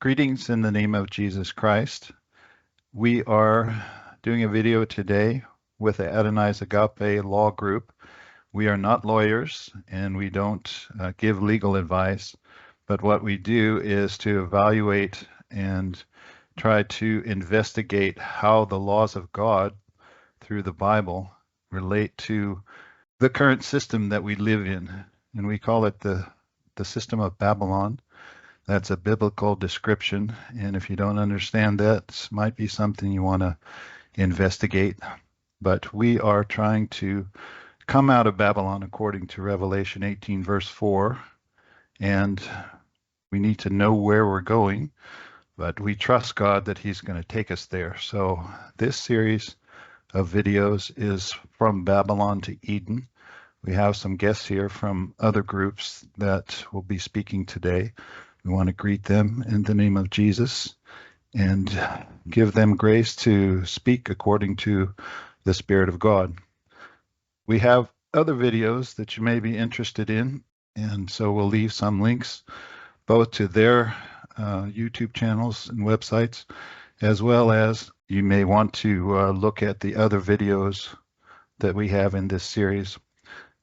Greetings in the name of Jesus Christ. We are doing a video today with the Adonai's Agape Law Group. We are not lawyers and we don't give legal advice, but what we do is to evaluate and try to investigate how the laws of God through the Bible relate to the current system that we live in. And we call it the system of Babylon. That's a biblical description, and if you don't understand that, this might be something you want to investigate. But we are trying to come out of Babylon according to Revelation 18, verse 4, and we need to know where we're going, but we trust God that He's going to take us there. So this series of videos is from Babylon to Eden. We have some guests here from other groups that will be speaking today. We want to greet them in the name of Jesus and give them grace to speak according to the Spirit of God. We have other videos that you may be interested in, and so we'll leave some links both to their YouTube channels and websites, as well as you may want to look at the other videos that we have in this series.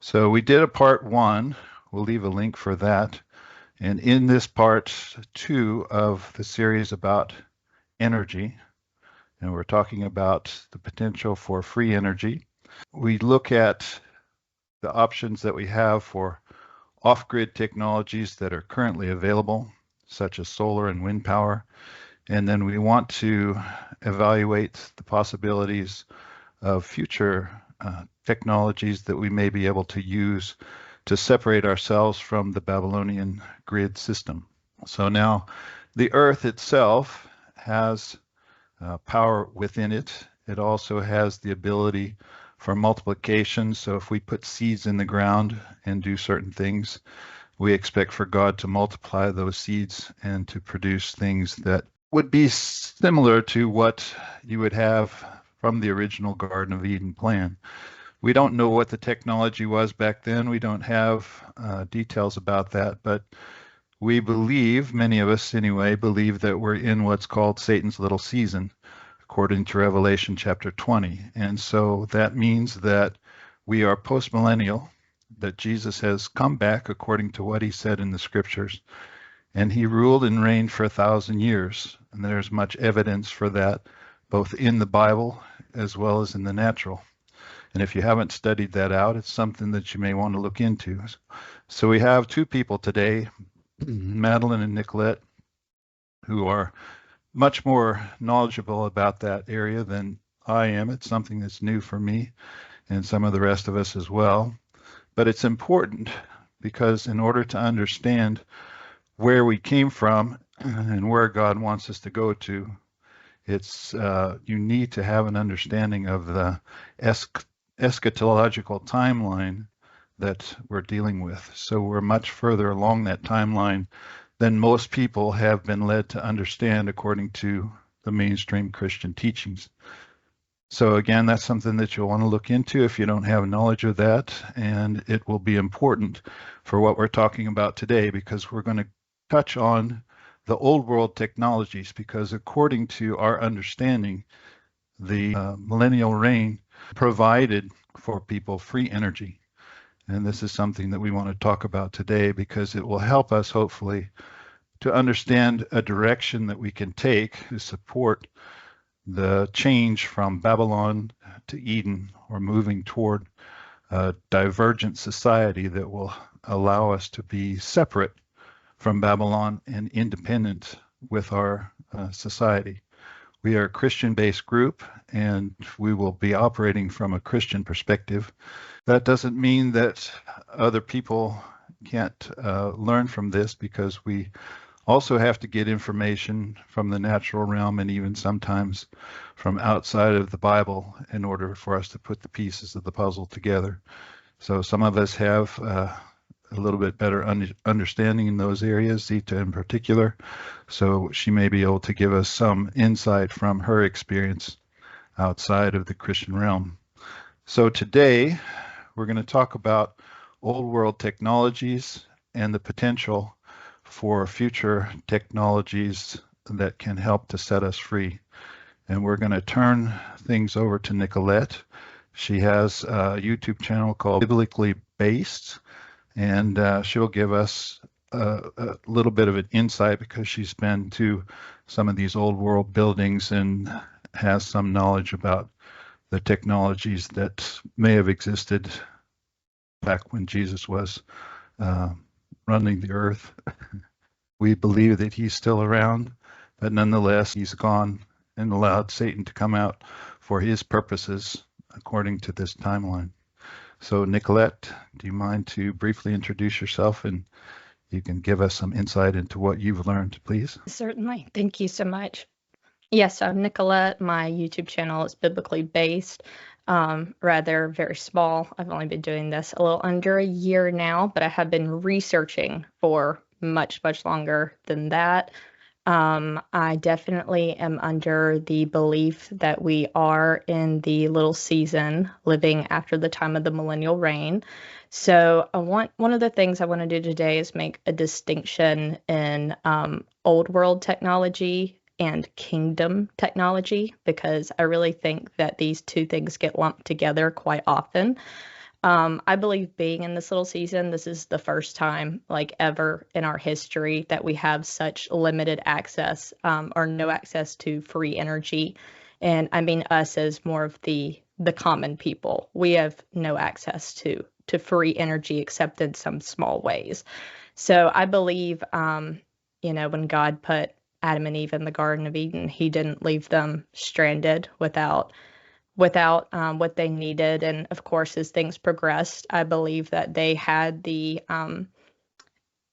So we did a part 1. We'll leave a link for that. And in this part 2 of the series about energy, and we're talking about the potential for free energy, we look at the options that we have for off-grid technologies that are currently available, such as solar and wind power. And then we want to evaluate the possibilities of future technologies that we may be able to use to separate ourselves from the Babylonian grid system. So now the earth itself has power within it. It also has the ability for multiplication. So if we put seeds in the ground and do certain things, we expect for God to multiply those seeds and to produce things that would be similar to what you would have from the original Garden of Eden plan. We don't know what the technology was back then. We don't have details about that, but we believe, many of us anyway, believe that we're in what's called Satan's little season, according to Revelation chapter 20. And so that means that we are post-millennial, that Jesus has come back according to what he said in the scriptures, and he ruled and reigned for 1,000 years. And there's much evidence for that, both in the Bible as well as in the natural. And if you haven't studied that out, it's something that you may want to look into. So we have two people today, Madeline and Nicolette, who are much more knowledgeable about that area than I am. It's something that's new for me and some of the rest of us as well. But it's important because in order to understand where we came from and where God wants us to go to, it's you need to have an understanding of the eschatological timeline that we're dealing with. So we're much further along that timeline than most people have been led to understand according to the mainstream Christian teachings. So again, that's something that you'll want to look into if you don't have knowledge of that, and it will be important for what we're talking about today, because we're going to touch on the old world technologies, because according to our understanding, the millennial reign provided for people free energy. And this is something that we want to talk about today because it will help us hopefully to understand a direction that we can take to support the change from Babylon to Eden, or moving toward a divergent society that will allow us to be separate from Babylon and independent with our society. We are a Christian-based group, and we will be operating from a Christian perspective. That doesn't mean that other people can't learn from this, because we also have to get information from the natural realm and even sometimes from outside of the Bible in order for us to put the pieces of the puzzle together. So some of us have a little bit better understanding in those areas, Zita in particular. So she may be able to give us some insight from her experience outside of the Christian realm. So today we're going to talk about old world technologies and the potential for future technologies that can help to set us free. And we're going to turn things over to Nicolette. She has a YouTube channel called Biblically Based, and she'll give us a little bit of an insight because she's been to some of these old world buildings and has some knowledge about the technologies that may have existed back when Jesus was running the earth. We believe that he's still around, but nonetheless, he's gone and allowed Satan to come out for his purposes according to this timeline. So Nicolette, do you mind to briefly introduce yourself, and you can give us some insight into what you've learned, please? Certainly. Thank you so much. Yes, I'm Nicolette. My YouTube channel is biblically based, rather very small. I've only been doing this a little under a year now, but I have been researching for much, much longer than that. I definitely am under the belief that we are in the little season living after the time of the millennial reign. So one of the things I want to do today is make a distinction in old world technology and kingdom technology, because I really think that these two things get lumped together quite often. I believe being in this little season, this is the first time like ever in our history that we have such limited access or no access to free energy. And I mean us as more of the common people. We have no access to free energy except in some small ways. So I believe, when God put Adam and Eve in the Garden of Eden, he didn't leave them stranded without what they needed. And of course, as things progressed, I believe that they had the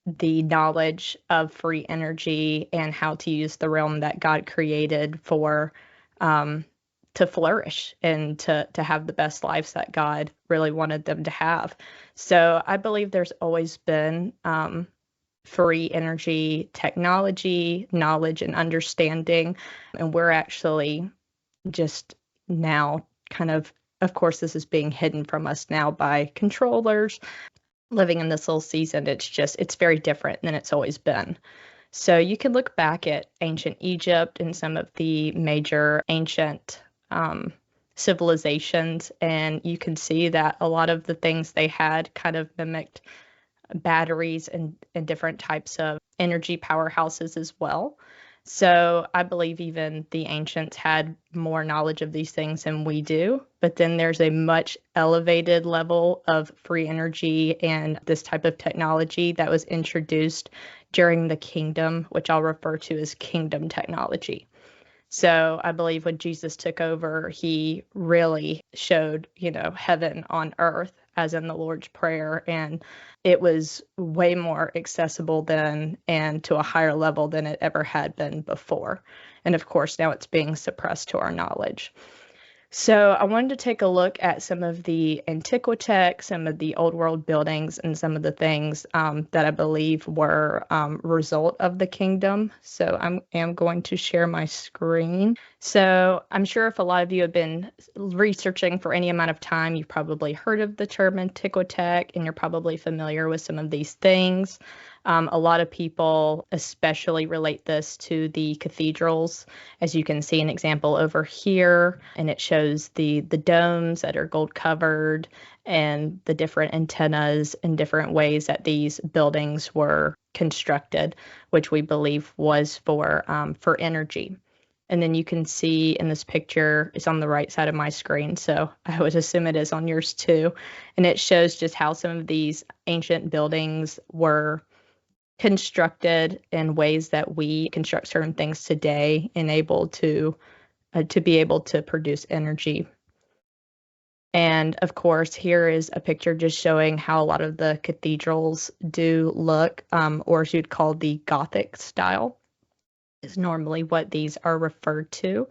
knowledge of free energy and how to use the realm that God created for to flourish and to have the best lives that God really wanted them to have. So I believe there's always been free energy technology, knowledge, and understanding, and we're actually just now of course, this is being hidden from us now by controllers. Living in this little season, it's very different than it's always been. So you can look back at ancient Egypt and some of the major ancient civilizations, and you can see that a lot of the things they had kind of mimicked batteries and different types of energy powerhouses as well. So I believe even the ancients had more knowledge of these things than we do, but then there's a much elevated level of free energy and this type of technology that was introduced during the kingdom, which I'll refer to as kingdom technology. So I believe when Jesus took over, he really showed, heaven on earth, as in the Lord's Prayer, and it was way more accessible then and to a higher level than it ever had been before. And of course, now it's being suppressed to our knowledge. So I wanted to take a look at some of the Antiquitech, some of the old world buildings, and some of the things that I believe were result of the kingdom. So I am going to share my screen. So I'm sure if a lot of you have been researching for any amount of time, you've probably heard of the term Antiquitech, and you're probably familiar with some of these things. A lot of people especially relate this to the cathedrals. As you can see an example over here, and it shows the domes that are gold covered and the different antennas and different ways that these buildings were constructed, which we believe was for energy. And then you can see in this picture, it's on the right side of my screen, so I would assume it is on yours too. And it shows just how some of these ancient buildings were constructed in ways that we construct certain things today, enabled to be able to produce energy. And of course, here is a picture just showing how a lot of the cathedrals do look, or as you'd call the Gothic style, is normally what these are referred to.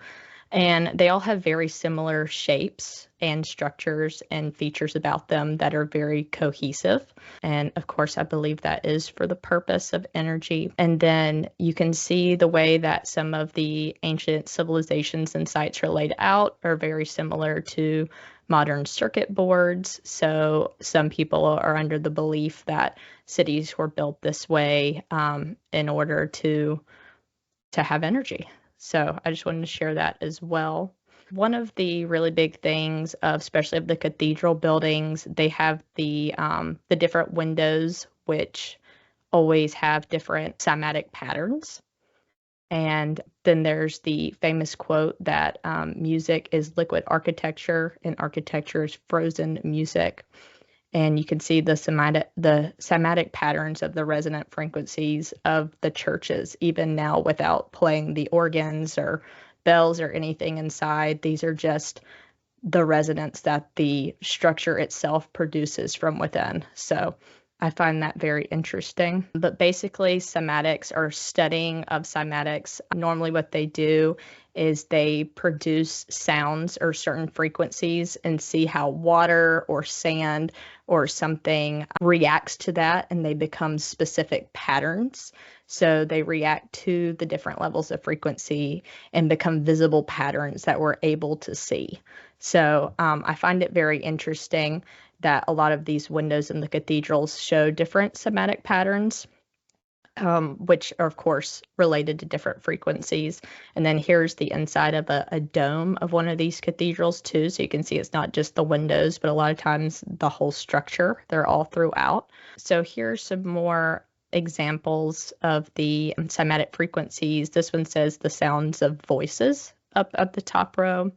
And they all have very similar shapes and structures and features about them that are very cohesive. And of course, I believe that is for the purpose of energy. And then you can see the way that some of the ancient civilizations and sites are laid out are very similar to modern circuit boards. So some people are under the belief that cities were built this way in order to to have energy. So I just wanted to share that as well. One of the really big things, especially of the cathedral buildings, they have the different windows, which always have different cymatic patterns. And then there's the famous quote that music is liquid architecture and architecture is frozen music. And you can see the cymatic patterns of the resonant frequencies of the churches, even now without playing the organs or bells or anything inside. These are just the resonance that the structure itself produces from within. So I find that very interesting. But basically, cymatics or studying of cymatics, normally what they do is they produce sounds or certain frequencies and see how water or sand or something reacts to that, and they become specific patterns. So they react to the different levels of frequency and become visible patterns that we're able to see. So I find it very interesting that a lot of these windows in the cathedrals show different cymatic patterns, which are, of course, related to different frequencies. And then here's the inside of a dome of one of these cathedrals, too. So you can see it's not just the windows, but a lot of times the whole structure. They're all throughout. So here's some more examples of the cymatic frequencies. This one says the sounds of voices up at the top row.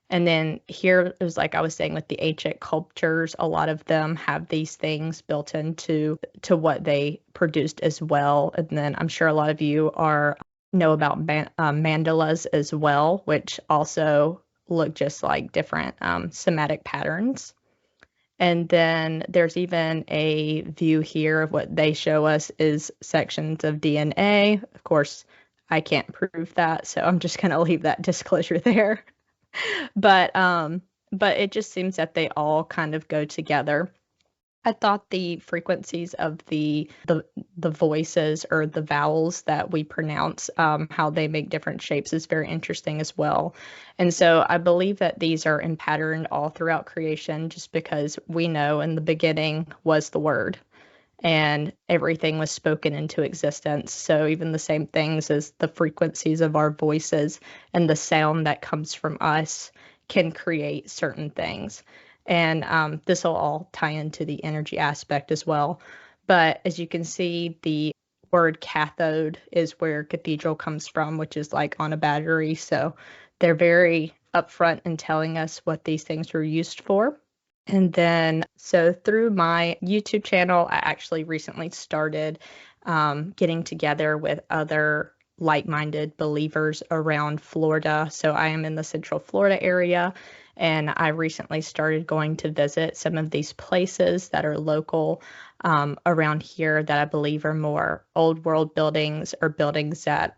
And then here it was like I was saying with the ancient cultures, a lot of them have these things built into what they produced as well. And then I'm sure a lot of you know about mandalas as well, which also look just like different cymatic patterns. And then there's even a view here of what they show us is sections of DNA. Of course, I can't prove that, so I'm just going to leave that disclosure there. But it just seems that they all kind of go together. I thought the frequencies of the voices or the vowels that we pronounce, how they make different shapes is very interesting as well. And so I believe that these are in pattern all throughout creation, just because we know in the beginning was the word and everything was spoken into existence. So even the same things as the frequencies of our voices and the sound that comes from us can create certain things. And this will all tie into the energy aspect as well. But as you can see, the word cathode is where cathedral comes from, which is like on a battery. So they're very upfront in telling us what these things were used for. And then, so through my YouTube channel, I actually recently started getting together with other like-minded believers around Florida. So I am in the Central Florida area, and I recently started going to visit some of these places that are local around here that I believe are more old world buildings or buildings that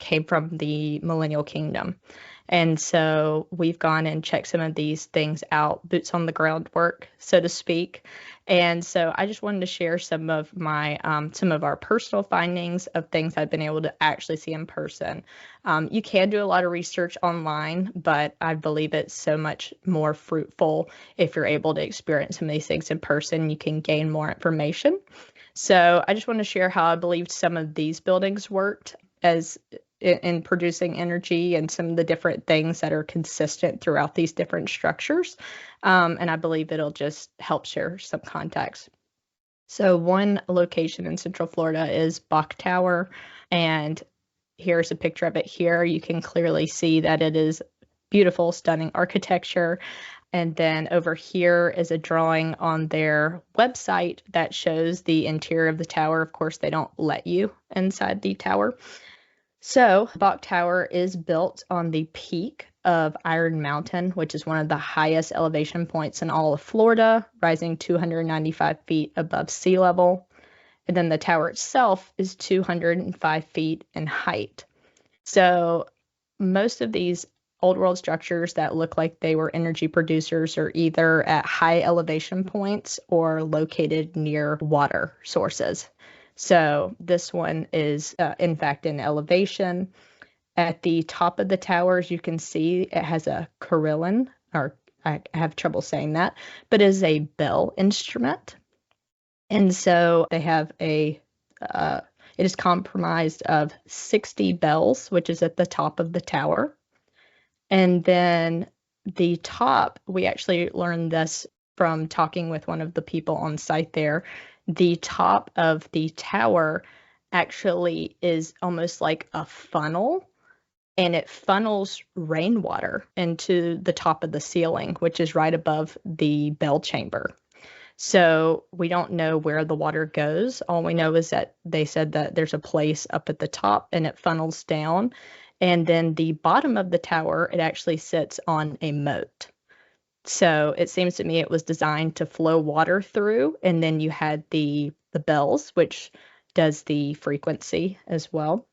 came from the millennial kingdom. And so we've gone and checked some of these things out, boots on the ground work, so to speak. And so I just wanted to share some of our personal findings of things I've been able to actually see in person. You can do a lot of research online, but I believe it's so much more fruitful if you're able to experience some of these things in person. You can gain more information. So I just want to share how I believed some of these buildings worked as in producing energy and some of the different things that are consistent throughout these different structures. And I believe it'll just help share some context. So one location in Central Florida is Bach Tower. And here's a picture of it here. You can clearly see that it is beautiful, stunning architecture. And then over here is a drawing on their website that shows the interior of the tower. Of course, they don't let you inside the tower. So Bach Tower is built on the peak of Iron Mountain, which is one of the highest elevation points in all of Florida, rising 295 feet above sea level. And then the tower itself is 205 feet in height. So most of these old world structures that look like they were energy producers are either at high elevation points or located near water sources. So this one is, in fact, in elevation. At the top of the towers, you can see it has a carillon, or I have trouble saying that, but it is a bell instrument. And so they have It is comprised of 60 bells, which is at the top of the tower. And then the top, we actually learned this from talking with one of the people on site there. The top of the tower actually is almost like a funnel, and it funnels rainwater into the top of the ceiling, which is right above the bell chamber. So we don't know where the water goes. All we know is that they said that there's a place up at the top and it funnels down. And then the bottom of the tower, it actually sits on a moat. So it seems to me it was designed to flow water through. And then you had the bells, which does the frequency as well.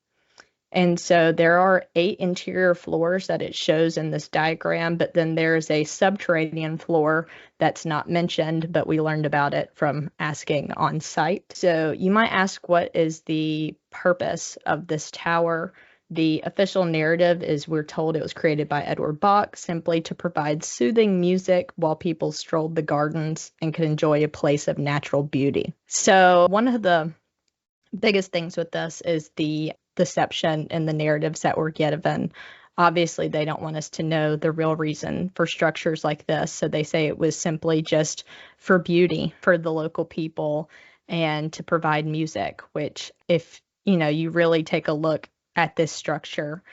And so there are 8 interior floors that it shows in this diagram, but then there's a subterranean floor that's not mentioned, but we learned about it from asking on site. So you might ask, what is the purpose of this tower? The official narrative is we're told it was created by Edward Bach simply to provide soothing music while people strolled the gardens and could enjoy a place of natural beauty. So one of the biggest things with this is the deception in the narratives that were given. Obviously, they don't want us to know the real reason for structures like this. So they say it was simply just for beauty for the local people and to provide music, which if you really take a look at this structure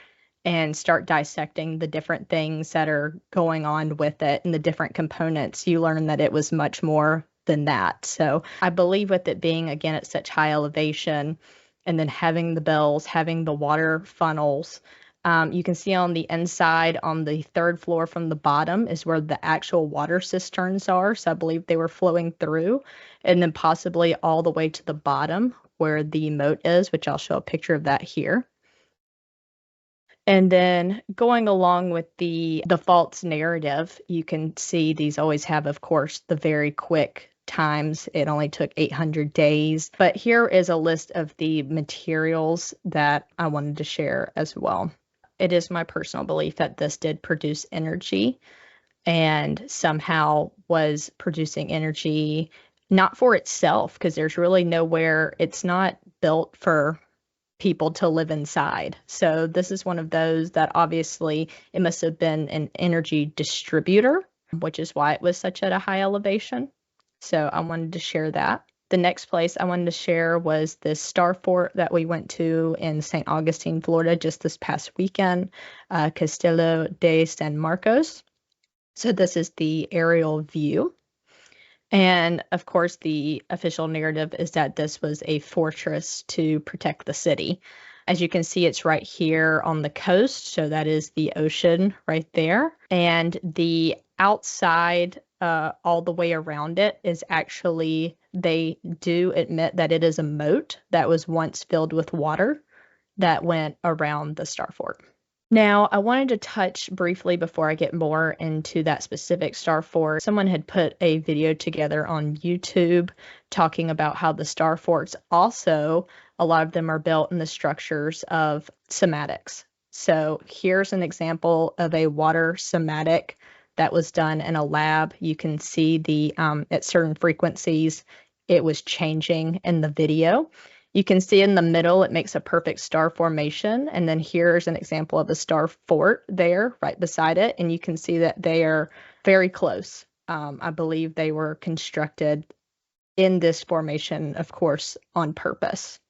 and start dissecting the different things that are going on with it and the different components, you learn that it was much more than that. So I believe with it being, again, at such high elevation, and then having the bells, having the water funnels, you can see on the inside, on the 3rd floor from the bottom is where the actual water cisterns are. So I believe they were flowing through, and then possibly all the way to the bottom where the moat is, which I'll show a picture of that here. And then going along with the false narrative, you can see these always have, of course, the very quick times. It only took 800 days. But here is a list of the materials that I wanted to share as well. It is my personal belief that this did produce energy and somehow was producing energy not for itself, because there's really nowhere, it's not built for people to live inside. So this is one of those that obviously it must have been an energy distributor, which is why it was such at a high elevation. So I wanted to share that. The next place I wanted to share was this star fort that we went to in St. Augustine, Florida, just this past weekend, Castello de San Marcos. So this is the aerial view. And of course, the official narrative is that this was a fortress to protect the city. As you can see, it's right here on the coast. So that is the ocean right there. And the outside, all the way around it is actually, they do admit that it is a moat that was once filled with water that went around the star fort. Now, I wanted to touch briefly before I get more into that specific star fort. Someone had put a video together on YouTube talking about how the star forts also, a lot of them are built in the structures of cymatics. So here's an example of a water cymatic that was done in a lab. You can see the at certain frequencies, it was changing in the video. You can see in the middle, it makes a perfect star formation. And then here's an example of a star fort there right beside it. And you can see that they are very close. I believe they were constructed in this formation, of course, on purpose.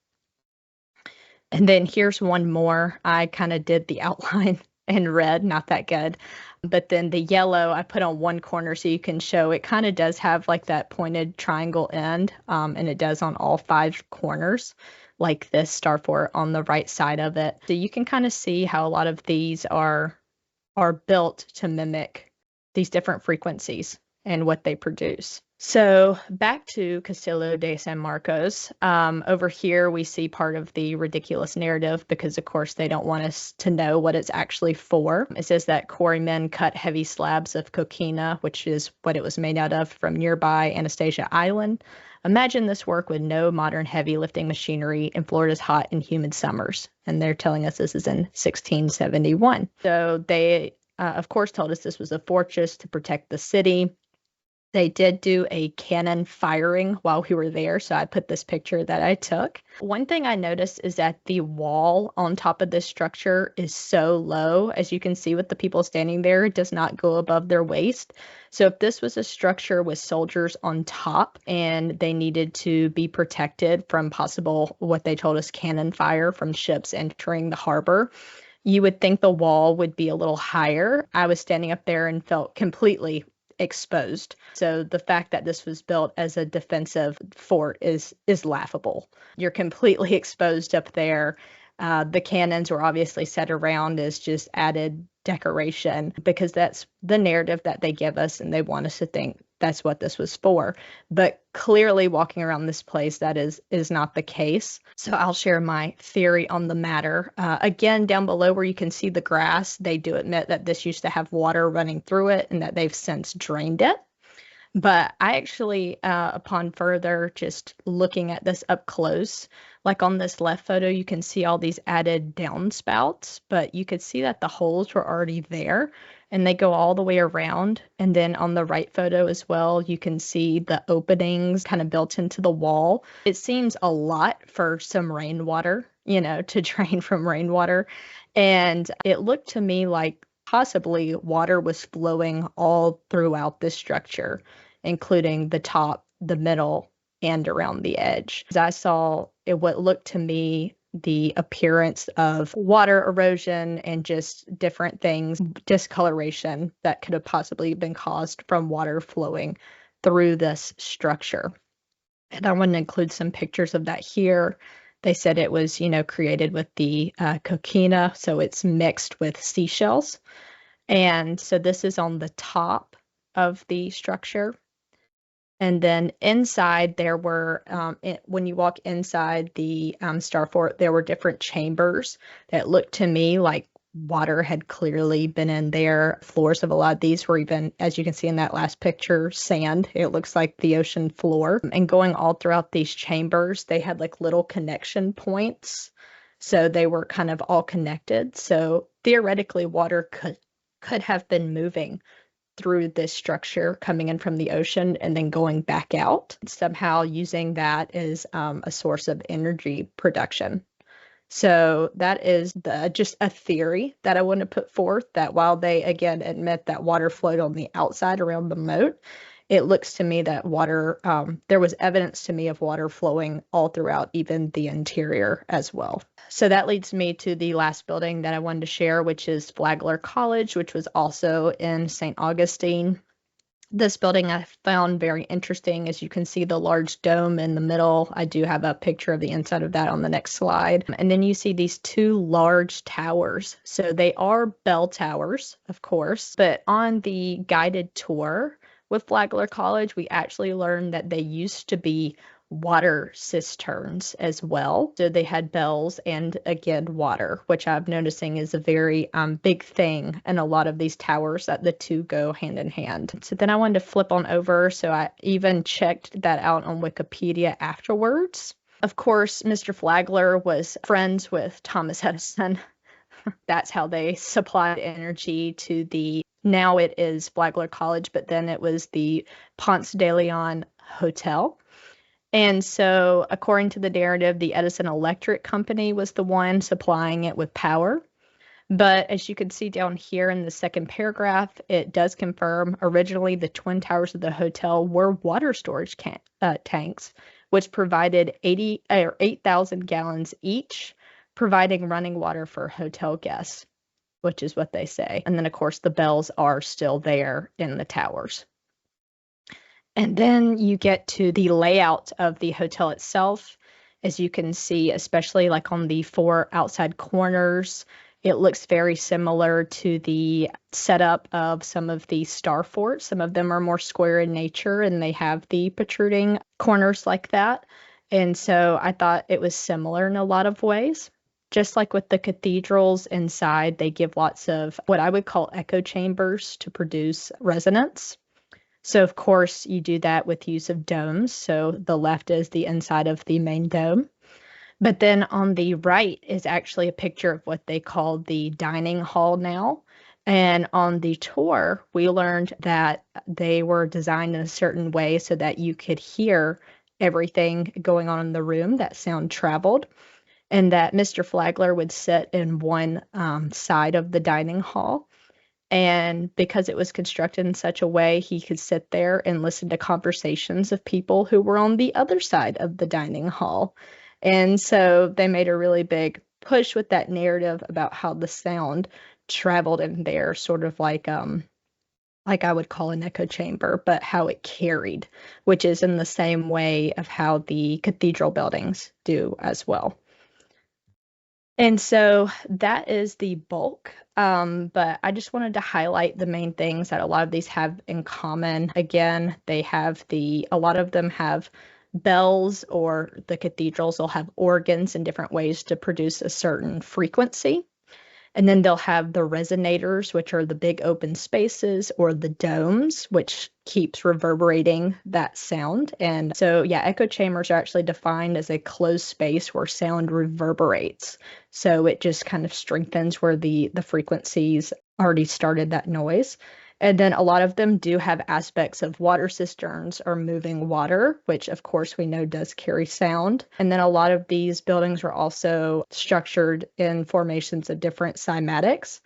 And then here's one more. I kind of did the outline in red, not that good. But then the yellow I put on one corner so you can show it kind of does have like that pointed triangle end, and it does on all 5 corners, like this star fort on the right side of it. So you can kind of see how a lot of these are built to mimic these different frequencies and what they produce. So back to Castello de San Marcos. Over here, we see part of the ridiculous narrative because, of course, they don't want us to know what it's actually for. It says that quarrymen cut heavy slabs of coquina, which is what it was made out of, from nearby Anastasia Island. Imagine this work with no modern heavy lifting machinery in Florida's hot and humid summers. And they're telling us this is in 1671. So they, of course, told us this was a fortress to protect the city. They did do a cannon firing while we were there, so I put this picture that I took. One thing I noticed is that the wall on top of this structure is so low. As you can see with the people standing there, it does not go above their waist. So if this was a structure with soldiers on top and they needed to be protected from possible, what they told us, cannon fire from ships entering the harbor, you would think the wall would be a little higher. I was standing up there and felt completely exposed. So the fact that this was built as a defensive fort is laughable. You're completely exposed up there. The cannons were obviously set around as just added decoration because that's the narrative that they give us, and they want us to think that's what this was for. But clearly, walking around this place, that is not the case. So I'll share my theory on the matter. Again, down below where you can see the grass, they do admit that this used to have water running through it and that they've since drained it. But I actually, upon further just looking at this up close, like on this left photo, you can see all these added downspouts, but you could see that the holes were already there and they go all the way around. And then on the right photo as well, you can see the openings kind of built into the wall. It seems a lot for some rainwater, to drain from rainwater. And it looked to me like possibly water was flowing all throughout this structure, including the top, the middle, and around the edge. As I saw what looked to me the appearance of water erosion and just different things, discoloration that could have possibly been caused from water flowing through this structure. And I want to include some pictures of that here. They said it was, created with the coquina, so it's mixed with seashells. And so this is on the top of the structure. And then inside there were, when you walk inside the Star Fort, there were different chambers that looked to me like water had clearly been in there. Floors of a lot of these were even, as you can see in that last picture, sand. It looks like the ocean floor. And going all throughout these chambers, they had like little connection points. So they were kind of all connected. So theoretically, water could have been moving through this structure, coming in from the ocean and then going back out, somehow using that as a source of energy production. So that is just a theory that I want to put forth, that while they again admit that water flowed on the outside around the moat, it looks to me that water, there was evidence to me of water flowing all throughout, even the interior as well. So that leads me to the last building that I wanted to share, which is Flagler College, which was also in St. Augustine. This building I found very interesting. As you can see, the large dome in the middle. I do have a picture of the inside of that on the next slide. And then you see these two large towers. So they are bell towers, of course, but on the guided tour with Flagler College, we actually learned that they used to be water cisterns as well. So they had bells and again water, which I'm noticing is a very big thing in a lot of these towers, that the two go hand in hand. So then I wanted to flip on over. So I even checked that out on Wikipedia afterwards. Of course, Mr. Flagler was friends with Thomas Edison. That's how they supplied energy to now it is Flagler College, but then it was the Ponce de Leon Hotel. And so, according to the narrative, the Edison Electric Company was the one supplying it with power. But as you can see down here in the second paragraph, it does confirm originally the twin towers of the hotel were water storage tanks, which provided 8,000 gallons each, providing running water for hotel guests, which is what they say. And then, of course, the bells are still there in the towers. And then you get to the layout of the hotel itself. As you can see, especially like on the 4 outside corners, it looks very similar to the setup of some of the star forts. Some of them are more square in nature and they have the protruding corners like that. And so I thought it was similar in a lot of ways. Just like with the cathedrals inside, they give lots of what I would call echo chambers to produce resonance. So, of course, you do that with use of domes. So the left is the inside of the main dome. But then on the right is actually a picture of what they call the dining hall now. And on the tour, we learned that they were designed in a certain way so that you could hear everything going on in the room, that sound traveled, and that Mr. Flagler would sit in one side of the dining hall. And because it was constructed in such a way, he could sit there and listen to conversations of people who were on the other side of the dining hall. And so they made a really big push with that narrative about how the sound traveled in there, sort of like I would call an echo chamber, but how it carried, which is in the same way of how the cathedral buildings do as well. And so that is the bulk. But I just wanted to highlight the main things that a lot of these have in common. Again, a lot of them have bells, or the cathedrals will have organs in different ways to produce a certain frequency. And then they'll have the resonators, which are the big open spaces, or the domes, which keeps reverberating that sound. And so, yeah, echo chambers are actually defined as a closed space where sound reverberates. So it just kind of strengthens where the frequencies already started that noise. And then a lot of them do have aspects of water cisterns or moving water, which of course we know does carry sound. And then a lot of these buildings are also structured in formations of different cymatics.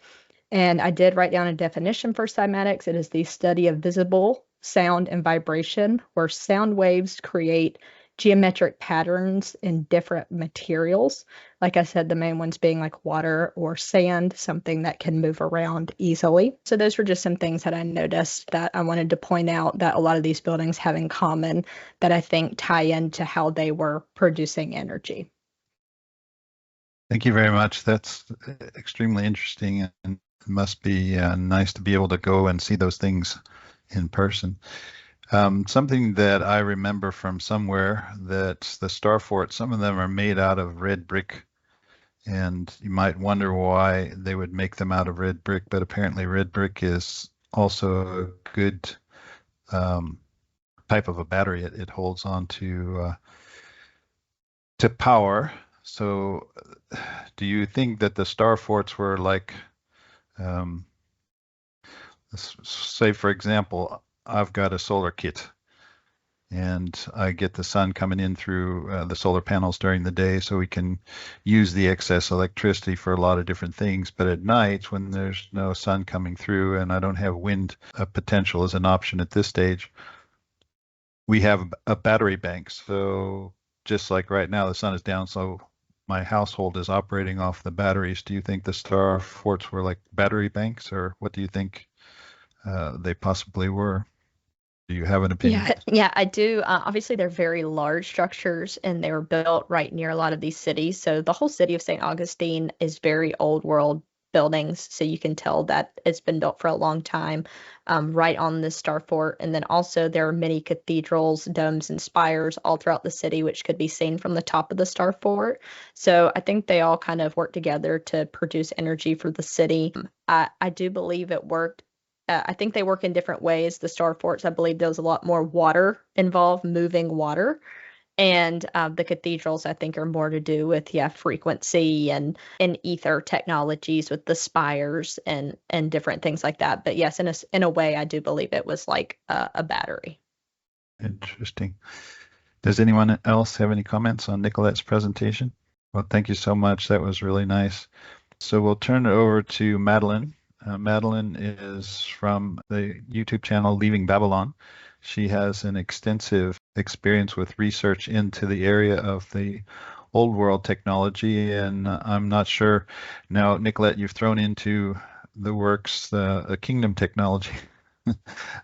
And I did write down a definition for cymatics. It is the study of visible sound and vibration, where sound waves create geometric patterns in different materials. Like I said, the main ones being like water or sand, something that can move around easily. So those were just some things that I noticed that I wanted to point out that a lot of these buildings have in common that I think tie into how they were producing energy. Thank you very much. That's extremely interesting, and it must be nice to be able to go and see those things in person. Something that I remember from somewhere, that the star forts, some of them are made out of red brick, and you might wonder why they would make them out of red brick, but apparently red brick is also a good type of a battery. It holds on to power. So do you think that the star forts were like, say for example, I've got a solar kit and I get the sun coming in through the solar panels during the day, so we can use the excess electricity for a lot of different things. But at night, when there's no sun coming through and I don't have wind potential as an option at this stage, we have a battery bank. So just like right now, the sun is down, so my household is operating off the batteries. Do you think the star forts were like battery banks, or what do you think they possibly were? Do you have an opinion? Yeah, I do. Obviously, they're very large structures and they were built right near a lot of these cities. So the whole city of St. Augustine is very old world buildings. So you can tell that it's been built for a long time, right on the Star Fort. And then also there are many cathedrals, domes, and spires all throughout the city, which could be seen from the top of the Star Fort. So I think they all kind of work together to produce energy for the city. I do believe it worked. I think they work in different ways. The star forts, I believe there's a lot more water involved, moving water. And the cathedrals, I think, are more to do with, yeah, frequency and ether technologies with the spires and different things like that. But yes, in a way, I do believe it was like a battery. Interesting. Does anyone else have any comments on Nicolette's presentation? Well, thank you so much. That was really nice. So we'll turn it over to Madeline. Madeline is from the YouTube channel Leaving Babylon. She has an extensive experience with research into the area of the old world technology, and I'm not sure now, Nicolette, you've thrown into the works the kingdom technology.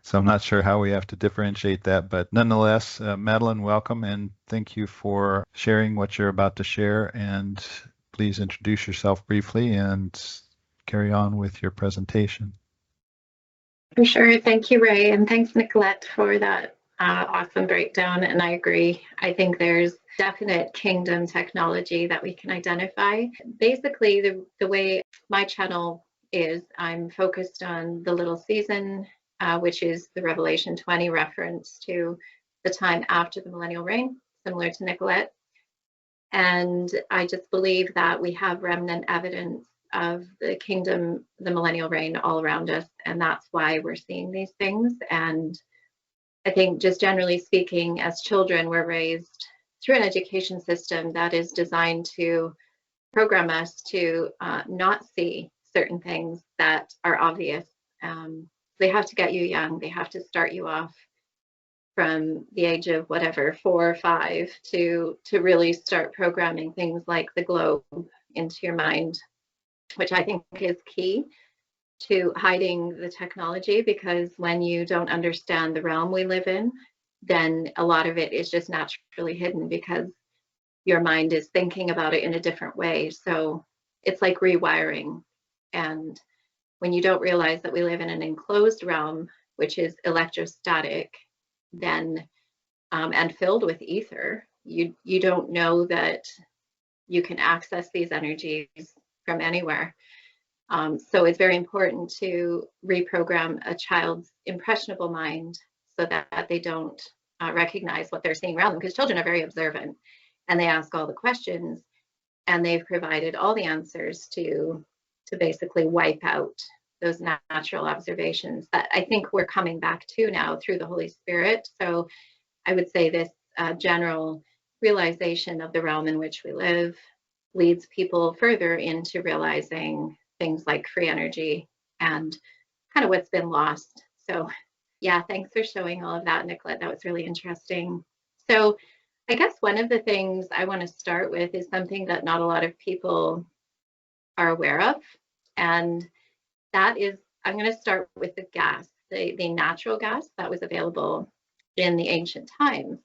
So I'm not sure how we have to differentiate that, but nonetheless, Madeline, welcome, and thank you for sharing what you're about to share. And please introduce yourself briefly and carry on with your presentation. For sure. Thank you, Ray, and thanks, Nicolette, for that awesome breakdown. And I agree. I think there's definite kingdom technology that we can identify. Basically, the way my channel is, I'm focused on the little season, which is the Revelation 20 reference to the time after the millennial reign, similar to Nicolette. And I just believe that we have remnant evidence of the kingdom, the millennial reign all around us. And that's why we're seeing these things. And I think just generally speaking, as children, we're raised through an education system that is designed to program us to not see certain things that are obvious. They have to get you young. They have to start you off from the age of whatever, 4 or 5, to really start programming things like the globe into your mind, which I think is key to hiding the technology, because when you don't understand the realm we live in, then a lot of it is just naturally hidden because your mind is thinking about it in a different way. So it's like rewiring. And when you don't realize that we live in an enclosed realm, which is electrostatic, then and filled with ether, you don't know that you can access these energies from anywhere. So it's very important to reprogram a child's impressionable mind so that they don't recognize what they're seeing around them, because children are very observant and they ask all the questions, and they've provided all the answers to basically wipe out those natural observations that I think we're coming back to now through the Holy Spirit. So I would say this general realization of the realm in which we live leads people further into realizing things like free energy and kind of what's been lost. So yeah, thanks for showing all of that, Nicolette. That was really interesting. So I guess one of the things I want to start with is something that not a lot of people are aware of. And that is, I'm going to start with the gas, the natural gas that was available in the ancient times,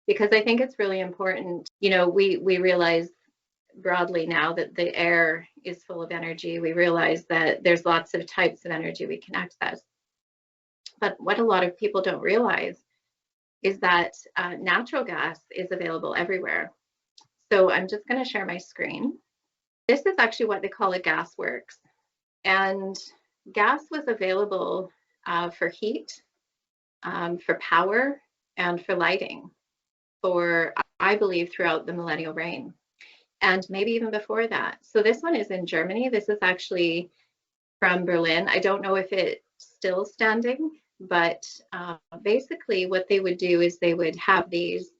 because I think it's really important. You know, we realize broadly now that the air is full of energy. We realize that there's lots of types of energy we can access. But what a lot of people don't realize is that natural gas is available everywhere. So I'm just going to share my screen. This is actually what they call a gas works. And gas was available for heat, for power, and for lighting for, I believe, throughout the millennial reign, and maybe even before that. So this one is in Germany. This is actually from Berlin. I don't know if it's still standing, but basically what they would do is they would have these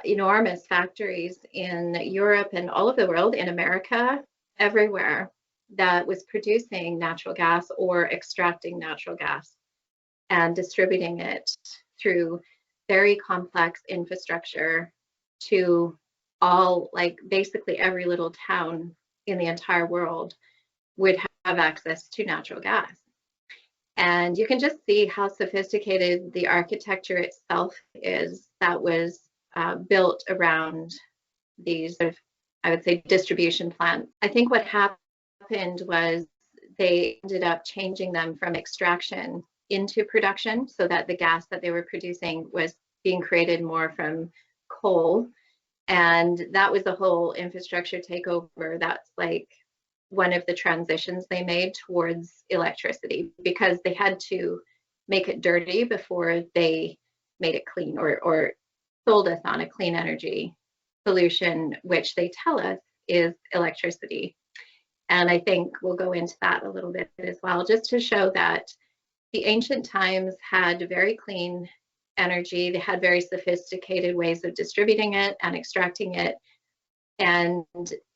enormous factories in Europe and all over the world, in America, everywhere, that was producing natural gas or extracting natural gas and distributing it through very complex infrastructure to all, like basically every little town in the entire world would have access to natural gas. And you can just see how sophisticated the architecture itself is that was built around these, I would say, distribution plants. I think what happened was they ended up changing them from extraction into production, so that the gas that they were producing was being created more from coal. And that was the whole infrastructure takeover. That's like one of the transitions they made towards electricity, because they had to make it dirty before they made it clean, or sold us on a clean energy solution, which they tell us is electricity. And I think we'll go into that a little bit as well, just to show that the ancient times had very clean energy. They had very sophisticated ways of distributing it and extracting it. And,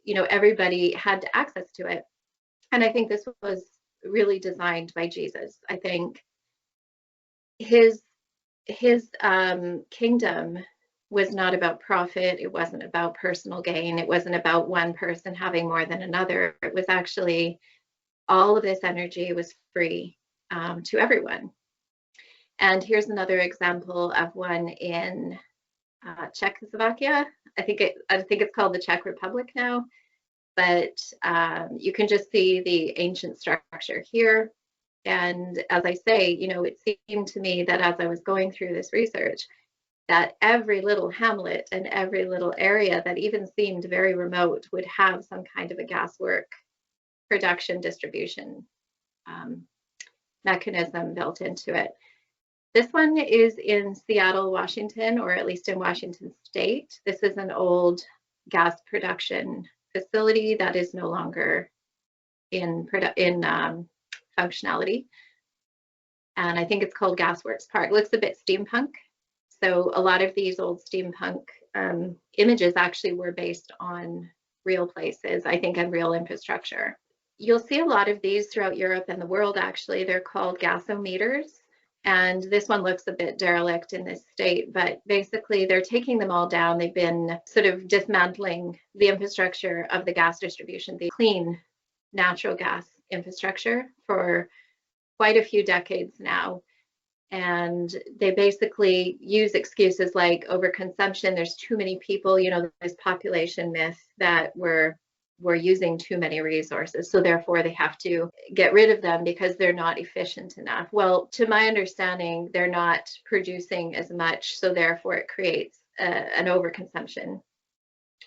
you know, everybody had access to it. And I think this was really designed by Jesus. I think his kingdom was not about profit. It wasn't about personal gain. It wasn't about one person having more than another. It was actually, all of this energy was free to everyone. And here's another example of one in Czechoslovakia. I think it's called the Czech Republic now, but you can just see the ancient structure here. And as I say, you know, it seemed to me that as I was going through this research, that every little hamlet and every little area that even seemed very remote would have some kind of a gaswork production distribution mechanism built into it. This one is in Seattle, Washington, or at least in Washington State. This is an old gas production facility that is no longer in functionality. And I think it's called Gasworks Park. It looks a bit steampunk. So a lot of these old steampunk images actually were based on real places, I think, and real infrastructure. You'll see a lot of these throughout Europe and the world, actually. They're called gasometers. And this one looks a bit derelict in this state, but basically they're taking them all down. They've been sort of dismantling the infrastructure of the gas distribution, the clean natural gas infrastructure, for quite a few decades now. And they basically use excuses like overconsumption. There's too many people, you know, this population myth that we're using too many resources, so therefore they have to get rid of them because they're not efficient enough. Well, to my understanding, they're not producing as much, so therefore it creates an overconsumption,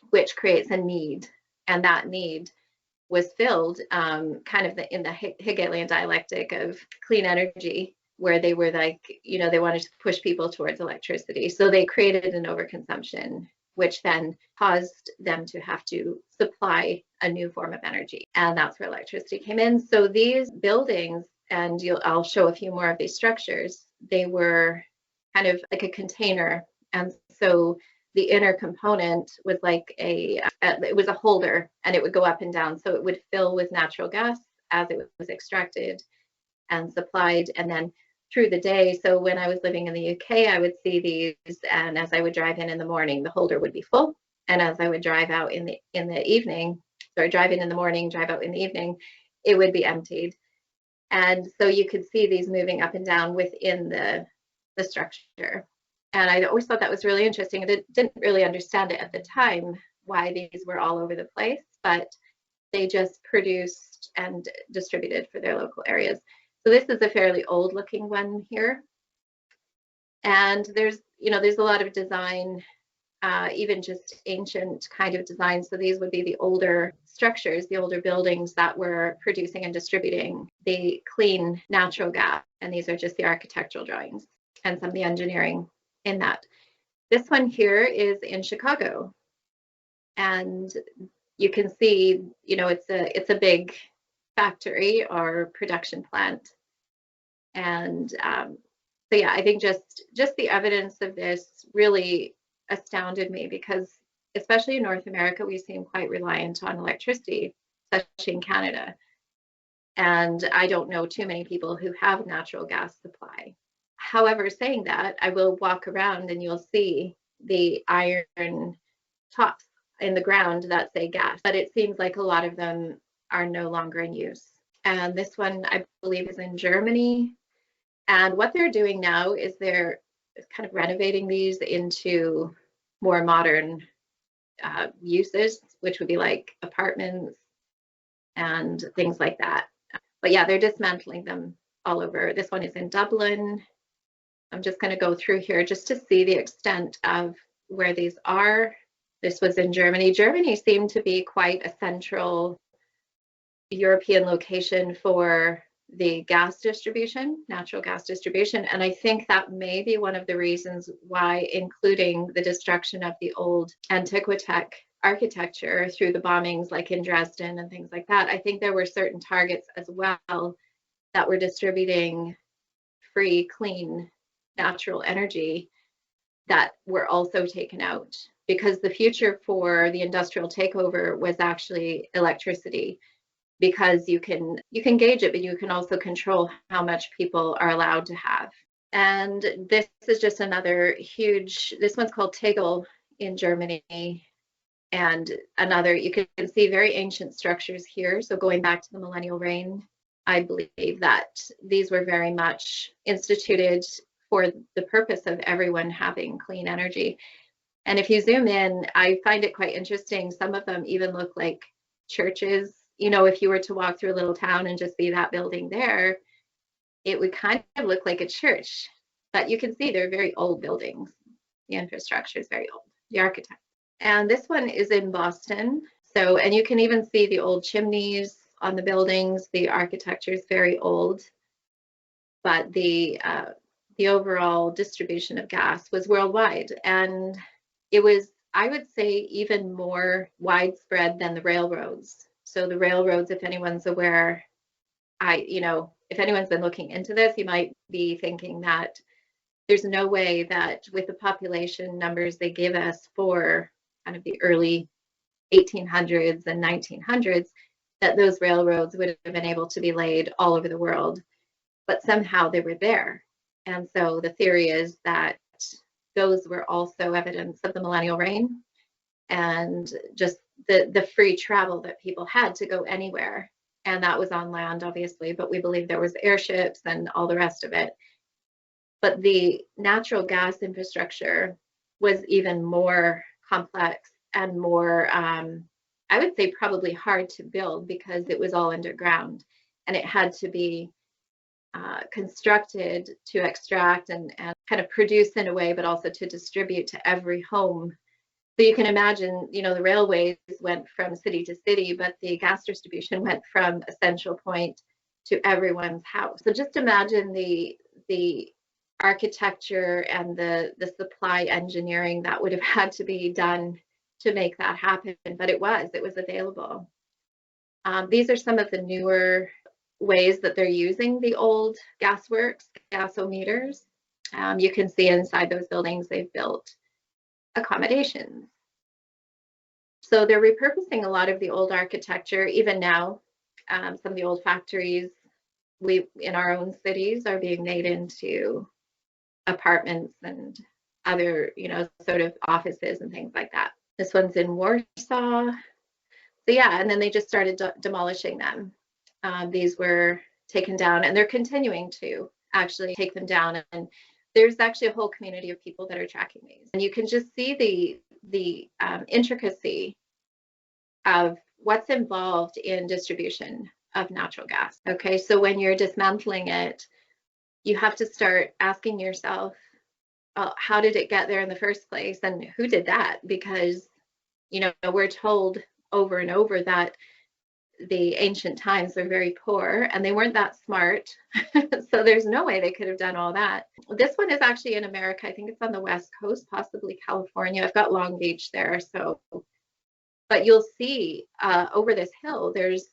which creates a need, and that need was filled kind of in the Hegelian dialectic of clean energy, where they were like, you know, they wanted to push people towards electricity, so they created an overconsumption, which then caused them to have to supply a new form of energy. And that's where electricity came in. So these buildings, and I'll show a few more of these structures, they were kind of like a container. And so the inner component was like it was a holder, and it would go up and down. So it would fill with natural gas as it was extracted and supplied, and then through the day. So when I was living in the UK, I would see these, and as I would drive in the morning, the holder would be full, and as I would drive out in the evening, or drive in the morning, drive out in the evening, it would be emptied. And so you could see these moving up and down within the structure. And I always thought that was really interesting. I didn't really understand it at the time, why these were all over the place, but they just produced and distributed for their local areas. So this is a fairly old looking one here. And there's a lot of design, even just ancient kind of design. So these would be the older structures, the older buildings that were producing and distributing the clean natural gas. And these are just the architectural drawings and some of the engineering in that. This one here is in Chicago. And you can see, you know, it's a big factory or production plant. And so yeah, I think just the evidence of this really astounded me, because especially in North America, we seem quite reliant on electricity, especially in Canada. And I don't know too many people who have natural gas supply. However, saying that, I will walk around and you'll see the iron tops in the ground that say gas, but it seems like a lot of them are no longer in use. And this one, I believe, is in Germany. And what they're doing now is they're kind of renovating these into more modern uses, which would be like apartments and things like that. But yeah, they're dismantling them all over. This one is in Dublin. I'm just going to go through here just to see the extent of where these are. This was in Germany. Germany seemed to be quite a central European location for the gas distribution, natural gas distribution. And I think that may be one of the reasons why, including the destruction of the old Antiquitech architecture through the bombings like in Dresden and things like that, I think there were certain targets as well that were distributing free, clean, natural energy that were also taken out, because the future for the industrial takeover was actually electricity, because you can gauge it, but you can also control how much people are allowed to have. And this is just another huge, this one's called Tegel in Germany. And another, you can see very ancient structures here. So going back to the millennial reign, I believe that these were very much instituted for the purpose of everyone having clean energy. And if you zoom in, I find it quite interesting. Some of them even look like churches. You know, if you were to walk through a little town and just see that building there, it would kind of look like a church. But you can see they're very old buildings. The infrastructure is very old, the architecture. And this one is in Boston. So, and you can even see the old chimneys on the buildings. The architecture is very old, but the overall distribution of gas was worldwide. And it was, I would say, even more widespread than the railroads. So the railroads, if anyone's aware, if anyone's been looking into this, you might be thinking that there's no way that with the population numbers they give us for kind of the early 1800s and 1900s, that those railroads would have been able to be laid all over the world, but somehow they were there. And so the theory is that those were also evidence of the millennial reign and just the free travel that people had to go anywhere. And that was on land, obviously, but we believe there was airships and all the rest of it. But the natural gas infrastructure was even more complex and more, I would say, probably hard to build because it was all underground and it had to be constructed to extract and kind of produce in a way, but also to distribute to every home. So you can imagine, the railways went from city to city, but the gas distribution went from a central point to everyone's house. So just imagine the architecture and the supply engineering that would have had to be done to make that happen, but it was available. These are some of the newer ways that they're using the old gasworks, gasometers. You can see inside those buildings they've built accommodations. So they're repurposing a lot of the old architecture. Even now, some of the old factories in our own cities are being made into apartments and other, sort of offices and things like that. This one's in Warsaw. So yeah, and then they just started demolishing them. These were taken down, and they're continuing to actually take them down. And there's actually a whole community of people that are tracking these. And you can just see the intricacy of what's involved in distribution of natural gas. Okay, so when you're dismantling it, you have to start asking yourself, how did it get there in the first place, and who did that? Because we're told over and over that the ancient times were very poor and they weren't that smart. So there's no way they could have done all that. This one is actually in America. I think it's on the West Coast, possibly California. I've got Long Beach there. But you'll see over this hill, there's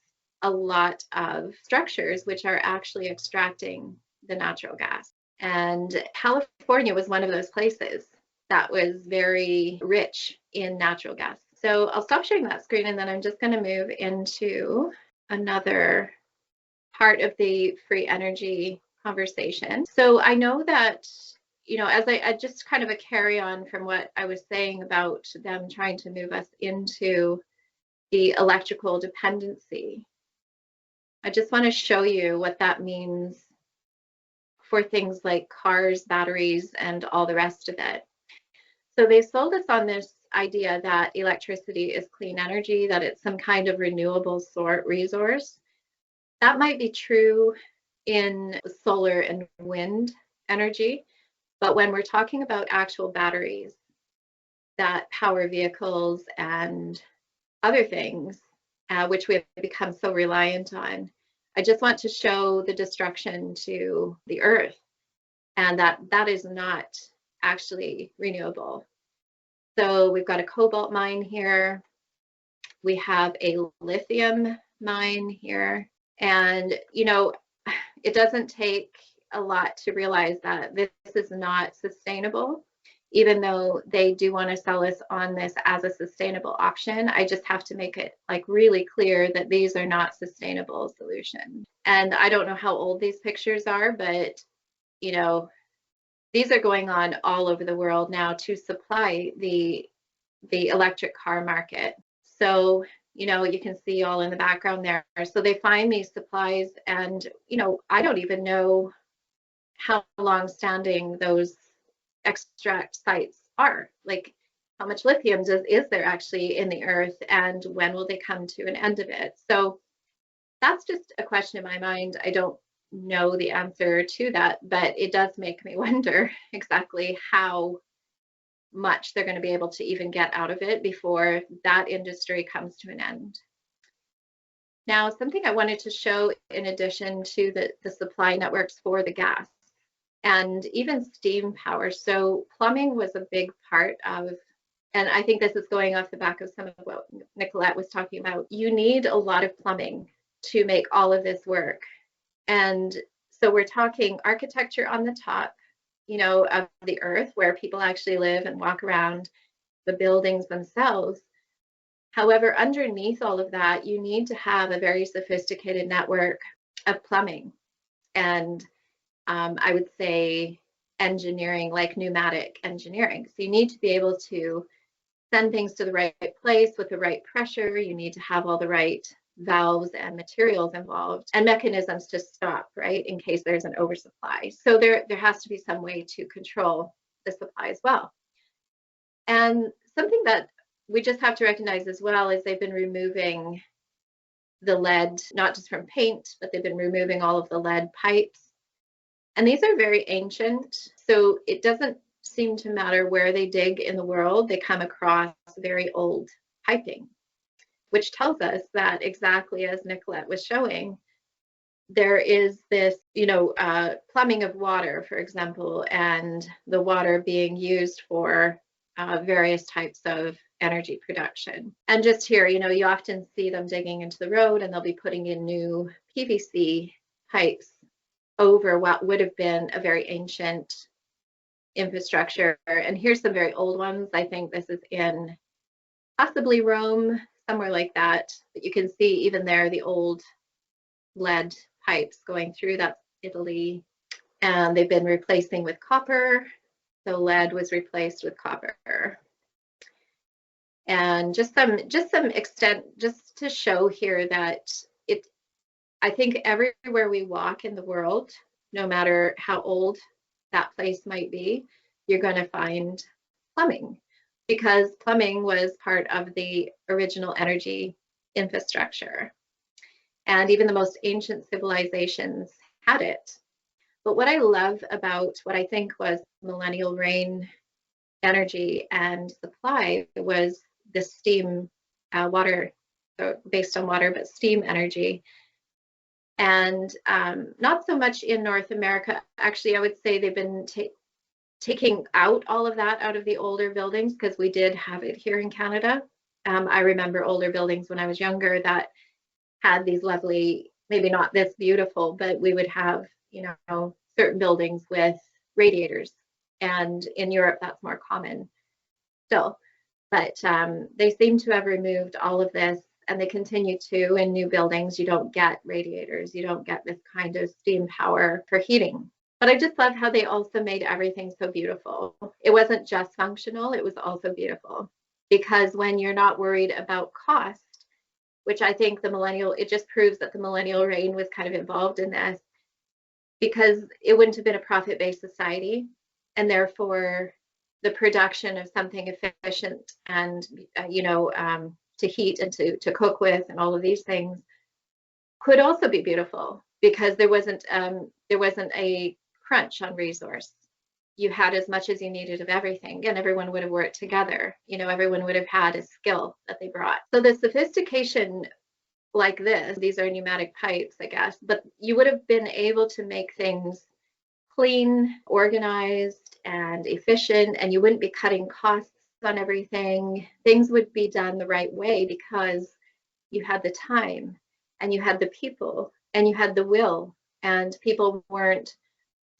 a lot of structures which are actually extracting the natural gas. And California was one of those places that was very rich in natural gas. So I'll stop sharing that screen, and then I'm just going to move into another part of the free energy conversation. So I know that, as I just kind of a carry on from what I was saying about them trying to move us into the electrical dependency, I just want to show you what that means for things like cars, batteries, and all the rest of it. So they sold us on this idea that electricity is clean energy, that it's some kind of renewable resource. That might be true in solar and wind energy, but when we're talking about actual batteries that power vehicles and other things, which we have become so reliant on, I just want to show the destruction to the earth, and that is not actually renewable. So we've got a cobalt mine here. We have a lithium mine here. And, it doesn't take a lot to realize that this is not sustainable, even though they do want to sell us on this as a sustainable option. I just have to make it really clear that these are not sustainable solutions. And I don't know how old these pictures are, but, these are going on all over the world now to supply the electric car market. So, you can see all in the background there. So they find these supplies, and, I don't even know how long standing those extract sites are. Like, how much lithium is there actually in the earth, and when will they come to an end of it? So that's just a question in my mind. I don't know the answer to that, but it does make me wonder exactly how much they're going to be able to even get out of it before that industry comes to an end. Now, something I wanted to show in addition to the supply networks for the gas and even steam power. So plumbing was a big part of and I think this is going off the back of some of what Nicolette was talking about, you need a lot of plumbing to make all of this work. And so we're talking architecture on the top, you know, of the earth where people actually live and walk around, the buildings themselves. However, underneath all of that, you need to have a very sophisticated network of plumbing and I would say engineering, like pneumatic engineering. So you need to be able to send things to the right place with the right pressure. You need to have all the right valves and materials involved and mechanisms to stop, right, in case there's an oversupply. So there has to be some way to control the supply as well. And something that we just have to recognize as well is they've been removing the lead, not just from paint, but they've been removing all of the lead pipes. And these are very ancient, so it doesn't seem to matter where they dig in the world, they come across very old piping, which tells us that exactly as Nicolette was showing, there is this, you know, plumbing of water, for example, and the water being used for various types of energy production. And just here, you know, you often see them digging into the road and they'll be putting in new PVC pipes over what would have been a very ancient infrastructure. And here's some very old ones. I think this is in possibly Rome, somewhere like that. But you can see even there the old lead pipes going through. That's Italy. And they've been replacing with copper. So lead was replaced with copper. And just some extent, just to show here that I think everywhere we walk in the world, no matter how old that place might be, you're going to find plumbing, because plumbing was part of the original energy infrastructure. And even the most ancient civilizations had it. But what I love about what I think was millennial rain energy and supply was the steam, water, based on water, but steam energy. And not so much in North America. Actually, I would say they've been taking out all of that out of the older buildings, because we did have it here in Canada. I remember older buildings when I was younger that had these lovely, maybe not this beautiful, but we would have, you know, certain buildings with radiators. And in Europe, that's more common still. But they seem to have removed all of this, and they continue to. In new buildings, you don't get radiators, you don't get this kind of steam power for heating. But I just love how they also made everything so beautiful. It wasn't just functional, it was also beautiful. Because when you're not worried about cost, which I think the millennial, it just proves that the millennial reign was kind of involved in this, because it wouldn't have been a profit-based society, and therefore the production of something efficient and you know, to heat and to cook with and all of these things could also be beautiful, because there wasn't a crunch on resource. You had as much as you needed of everything, and everyone would have worked together. You know, everyone would have had a skill that they brought. So the sophistication like this, these are pneumatic pipes, I guess, but you would have been able to make things clean, organized, and efficient, and you wouldn't be cutting costs on everything. Things would be done the right way because you had the time and you had the people and you had the will, and people weren't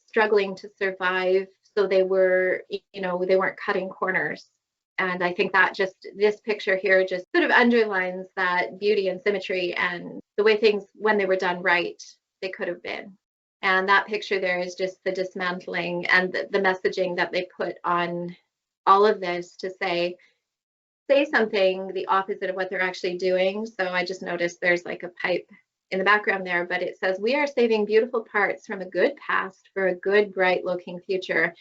struggling to survive, so they were, you know, they weren't cutting corners. And I think that just, this picture here just sort of underlines that beauty and symmetry and the way things, when they were done right, they could have been. And that picture there is just the dismantling and the messaging that they put on all of this to say something the opposite of what they're actually doing. So I just noticed there's like a pipe in the background there, but it says, "We are saving beautiful parts from a good past for a good, bright looking future,"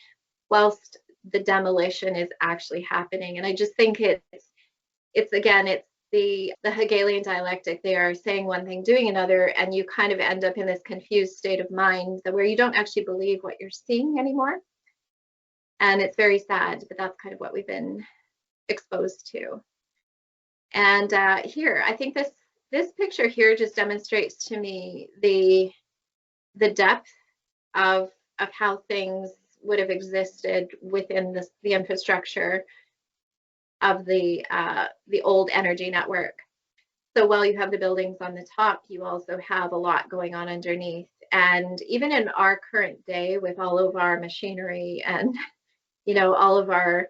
whilst the demolition is actually happening. And I just think it's again, it's the Hegelian dialectic. They are saying one thing, doing another, and you kind of end up in this confused state of mind where you don't actually believe what you're seeing anymore. And it's very sad, but that's kind of what we've been exposed to. And here, I think this picture here just demonstrates to me the depth of how things would have existed within the infrastructure. of the old energy network. So while you have the buildings on the top, you also have a lot going on underneath. And even in our current day, with all of our machinery and all of our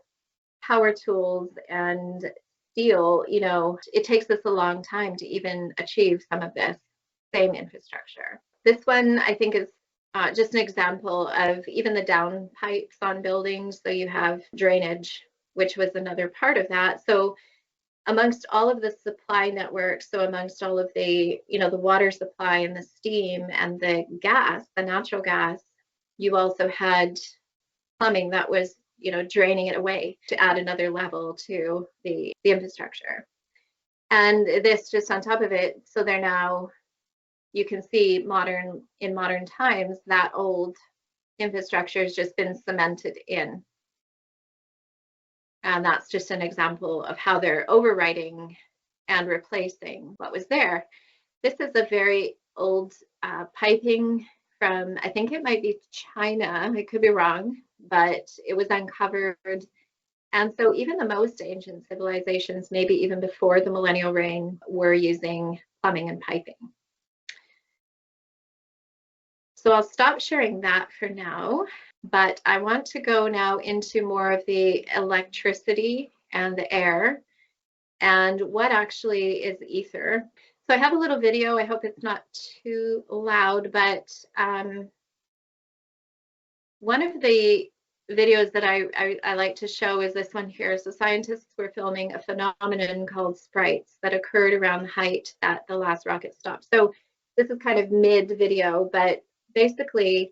power tools and steel, it takes us a long time to even achieve some of this same infrastructure. This one, I think, is just an example of even the down pipes on buildings. So you have drainage, which was another part of that. So amongst all of the supply networks, so amongst all of the water supply and the steam and the gas, the natural gas, you also had plumbing that was draining it away to add another level to the infrastructure. And this just on top of it, so they're now, you can see in modern times, that old infrastructure has just been cemented in. And that's just an example of how they're overwriting and replacing what was there. This is a very old piping from, I think it might be China, I could be wrong, but it was uncovered. And so even the most ancient civilizations, maybe even before the millennial reign, were using plumbing and piping. So I'll stop sharing that for now, but I want to go now into more of the electricity and the air and what actually is ether. So I have a little video. I hope it's not too loud, but one of the videos that I like to show is this one here. So scientists were filming a phenomenon called sprites that occurred around the height that the last rocket stopped. So this is kind of mid video, but basically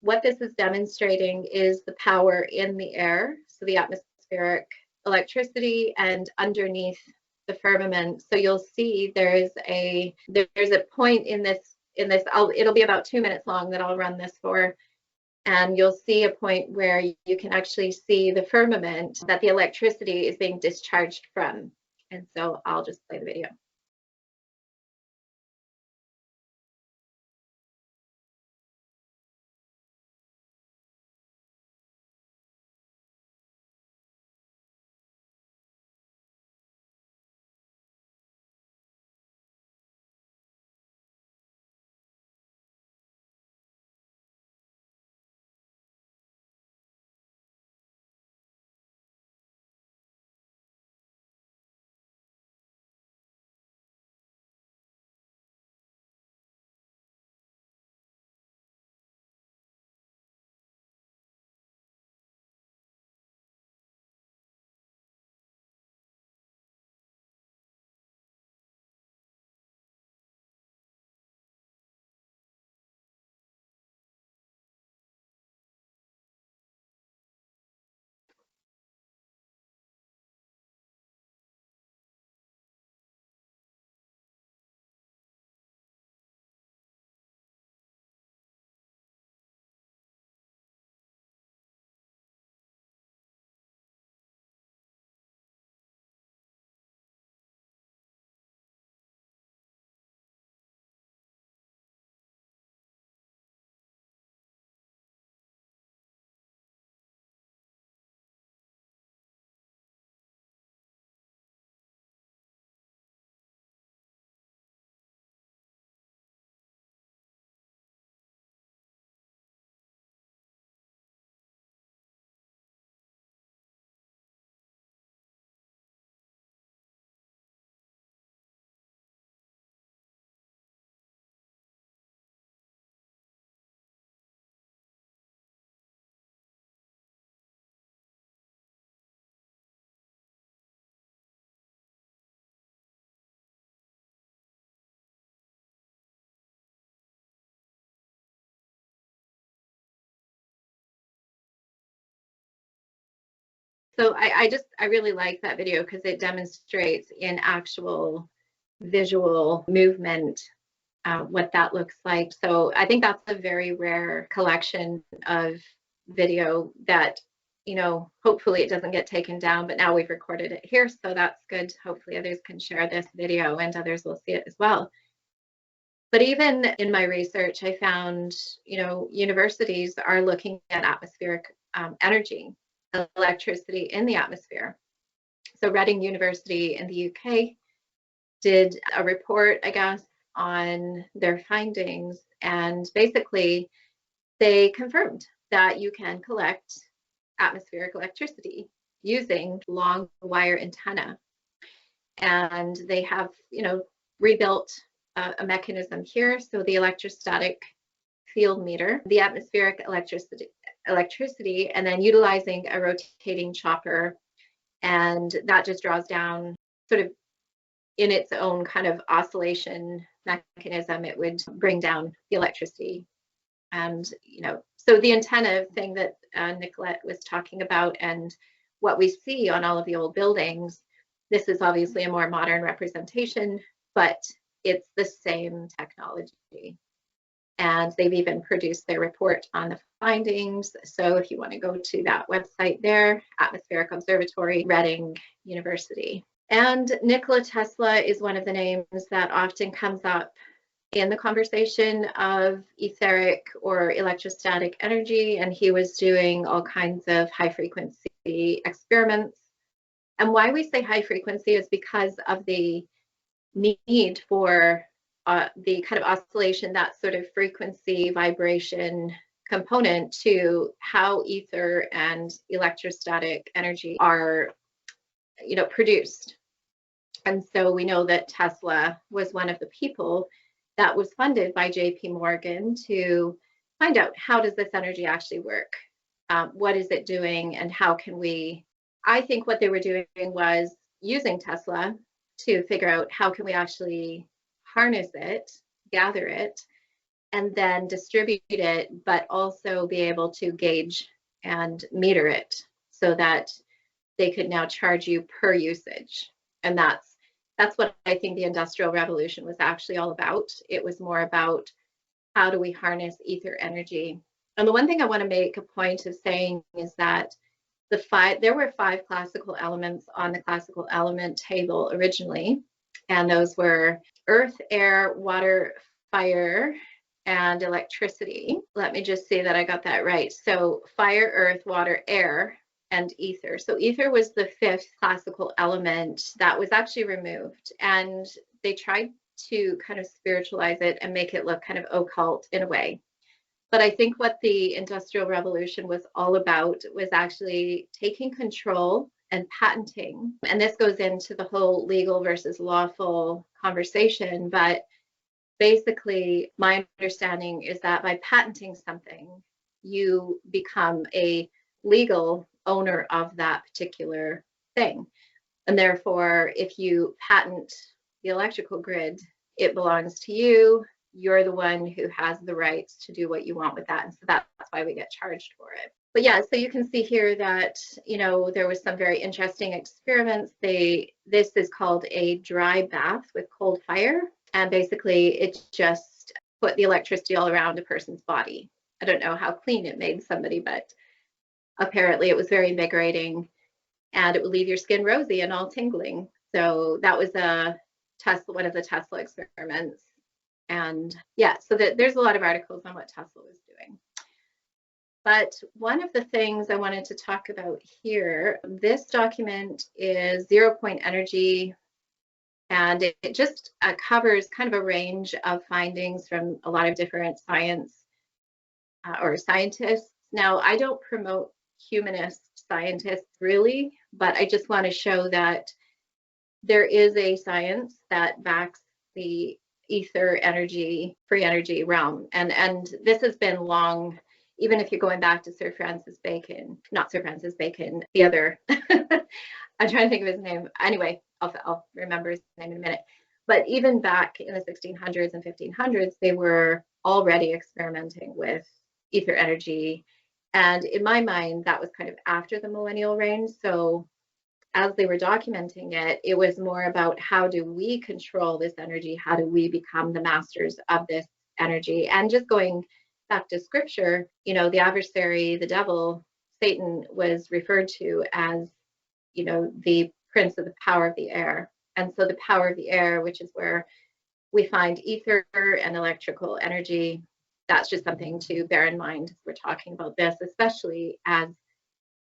what this is demonstrating is the power in the air, so the atmospheric electricity, and underneath the firmament. So you'll see there's a point in this it'll be about 2 minutes long that I'll run this for. And you'll see a point where you can actually see the firmament that the electricity is being discharged from. And so I'll just play the video. So I really like that video because it demonstrates in actual visual movement what that looks like. So I think that's a very rare collection of video that, hopefully it doesn't get taken down, but now we've recorded it here, so that's good. Hopefully others can share this video and others will see it as well. But even in my research, I found, universities are looking at atmospheric energy, electricity in the atmosphere. So Reading University in the UK did a report, I guess, on their findings, and basically they confirmed that you can collect atmospheric electricity using long wire antenna. And they have, rebuilt a mechanism here. So the electrostatic field meter, the atmospheric electricity, and then utilizing a rotating chopper. And that just draws down sort of in its own kind of oscillation mechanism, it would bring down the electricity. And, so the antenna thing that Nicolette was talking about and what we see on all of the old buildings, this is obviously a more modern representation, but it's the same technology. And they've even produced their report on the findings. So if you want to go to that website there, Atmospheric Observatory, Reading University. And Nikola Tesla is one of the names that often comes up in the conversation of etheric or electrostatic energy. And he was doing all kinds of high frequency experiments. And why we say high frequency is because of the need for the kind of oscillation, that sort of frequency vibration component to how ether and electrostatic energy are, produced. And so we know that Tesla was one of the people that was funded by JP Morgan to find out, how does this energy actually work? What is it doing, and how can we? I think what they were doing was using Tesla to figure out how can we actually harness it, gather it, and then distribute it, but also be able to gauge and meter it so that they could now charge you per usage. And that's what I think the Industrial Revolution was actually all about. It was more about how do we harness ether energy. And the one thing I want to make a point of saying is that there were 5 classical elements on the classical element table originally, and those were earth, air, water, fire, and electricity. Let me just see that I got that right. So fire, earth, water, air, and ether. So ether was the 5th classical element that was actually removed, and they tried to kind of spiritualize it and make it look kind of occult in a way. But I think what the Industrial Revolution was all about was actually taking control and patenting. And this goes into the whole legal versus lawful conversation. But basically, my understanding is that by patenting something, you become a legal owner of that particular thing. And therefore, if you patent the electrical grid, it belongs to you. You're the one who has the rights to do what you want with that. And so that's why we get charged for it. But yeah, so you can see here that, there was some very interesting experiments. This is called a dry bath with cold fire. And basically it just put the electricity all around a person's body. I don't know how clean it made somebody, but apparently it was very invigorating, and it would leave your skin rosy and all tingling. So that was one of the Tesla experiments. And yeah, so there's a lot of articles on what Tesla was doing. But one of the things I wanted to talk about here, this document is 0 Point Energy, and it just covers kind of a range of findings from a lot of different science or scientists. Now, I don't promote humanist scientists really, but I just want to show that there is a science that backs the ether energy, free energy realm. And this has been long, even if you're going back to Sir Francis Bacon, not Sir Francis Bacon, the other, I'm trying to think of his name. Anyway, I'll remember his name in a minute. But even back in the 1600s and 1500s, they were already experimenting with ether energy. And in my mind, that was kind of after the millennial reign. So as they were documenting it, it was more about how do we control this energy? How do we become the masters of this energy? And just going back to scripture, the adversary, the devil, Satan, was referred to as, the prince of the power of the air. And so the power of the air, which is where we find ether and electrical energy, that's just something to bear in mind as we're talking about this, especially as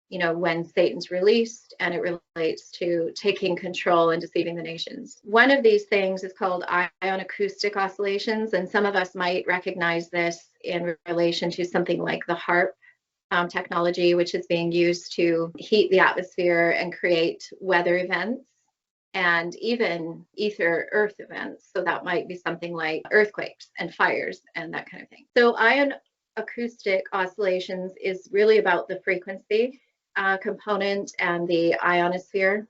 when Satan's released, and it relates to taking control and deceiving the nations. One of these things is called ion acoustic oscillations, and some of us might recognize this in relation to something like the HARP technology, which is being used to heat the atmosphere and create weather events and even ether earth events. So that might be something like earthquakes and fires and that kind of thing. So ion acoustic oscillations is really about the frequency component and the ionosphere.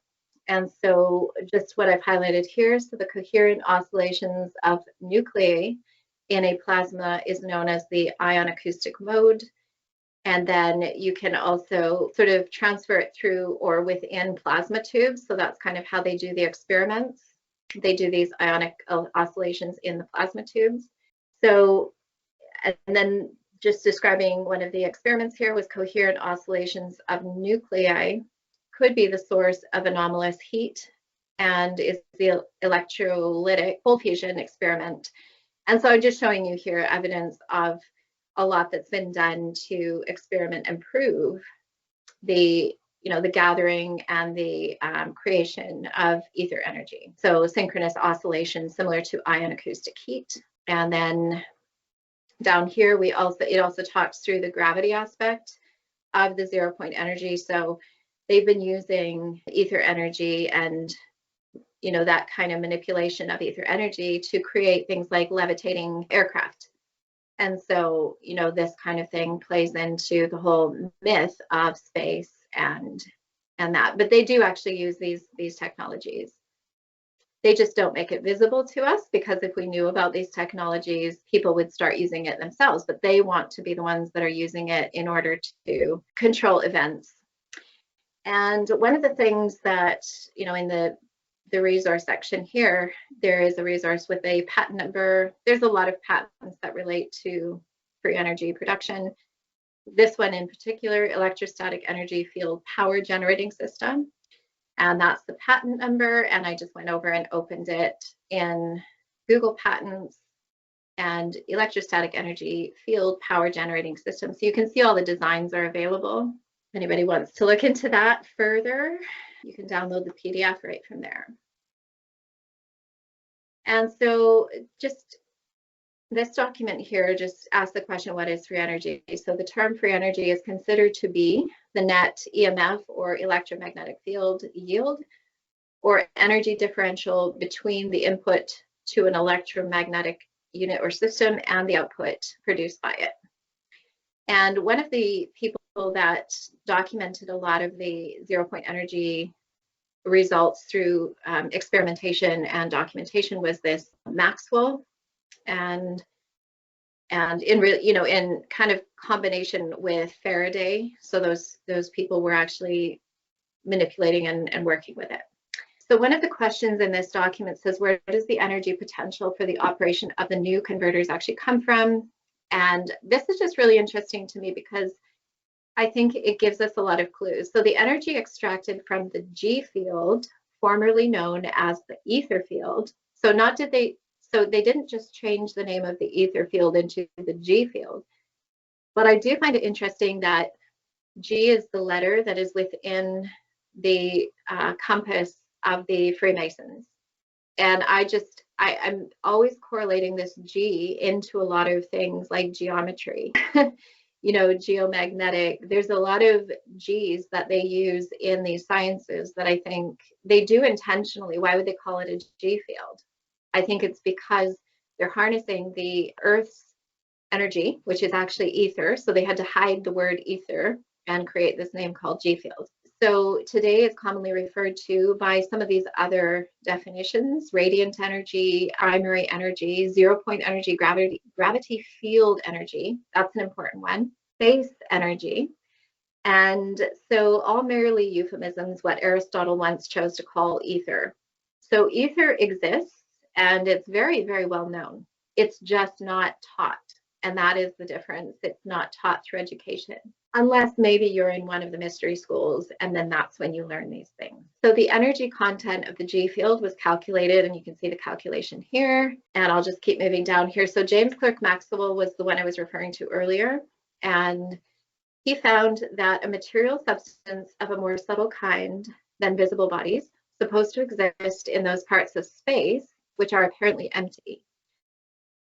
And so just what I've highlighted here, so the coherent oscillations of nuclei in a plasma is known as the ion acoustic mode. And then you can also sort of transfer it through or within plasma tubes. So that's kind of how they do the experiments. They do these ionic oscillations in the plasma tubes. So, and then just describing one of the experiments here was coherent oscillations of nuclei could be the source of anomalous heat and is the electrolytic cold fusion experiment. And so I'm just showing you here evidence of a lot that's been done to experiment and prove the gathering and the creation of ether energy. So synchronous oscillation similar to ion acoustic heat. And then down here, it also talks through the gravity aspect of the 0 point energy. So they've been using ether energy and that kind of manipulation of ether energy to create things like levitating aircraft. And so, this kind of thing plays into the whole myth of space and that. But they do actually use these technologies. They just don't make it visible to us, because if we knew about these technologies, people would start using it themselves. But they want to be the ones that are using it in order to control events. And one of the things that, in the resource section here, there is a resource with a patent number. There's a lot of patents that relate to free energy production. This one in particular, electrostatic energy field power generating system. And that's the patent number. And I just went over and opened it in Google Patents and electrostatic energy field power generating system. So you can see all the designs are available. If anybody wants to look into that further, you can download the PDF right from there. And so just this document here just asks the question, what is free energy? So the term free energy is considered to be the net EMF or electromagnetic field yield or energy differential between the input to an electromagnetic unit or system and the output produced by it. And one of the people that documented a lot of the 0 point energy results through experimentation and documentation was this Maxwell, and in kind of combination with Faraday. So those people were actually manipulating and working with it. So one of the questions in this document says, where does the energy potential for the operation of the new converters actually come from? And this is just really interesting to me because I think it gives us a lot of clues. So the energy extracted from the G field, formerly known as the ether field. So they didn't just change the name of the ether field into the G field. But I do find it interesting that G is the letter that is within the compass of the Freemasons. And I'm always correlating this G into a lot of things like geometry. Geomagnetic. There's a lot of G's that they use in these sciences that I think they do intentionally. Why would they call it a G field? I think it's because they're harnessing the Earth's energy, which is actually ether. So they had to hide the word ether and create this name called G field. So today it's commonly referred to by some of these other definitions: radiant energy, primary energy, 0 point energy, gravity field energy. That's an important one. Space energy. And so all merely euphemisms, what Aristotle once chose to call ether. So ether exists and it's very, very well known. It's just not taught. And that is the difference. It's not taught through education, unless maybe you're in one of the mystery schools, and then that's when you learn these things. So the energy content of the G field was calculated, and you can see the calculation here. And I'll just keep moving down here. So James Clerk Maxwell was the one I was referring to earlier. And He found that a material substance of a more subtle kind than visible bodies, supposed to exist in those parts of space which are apparently empty.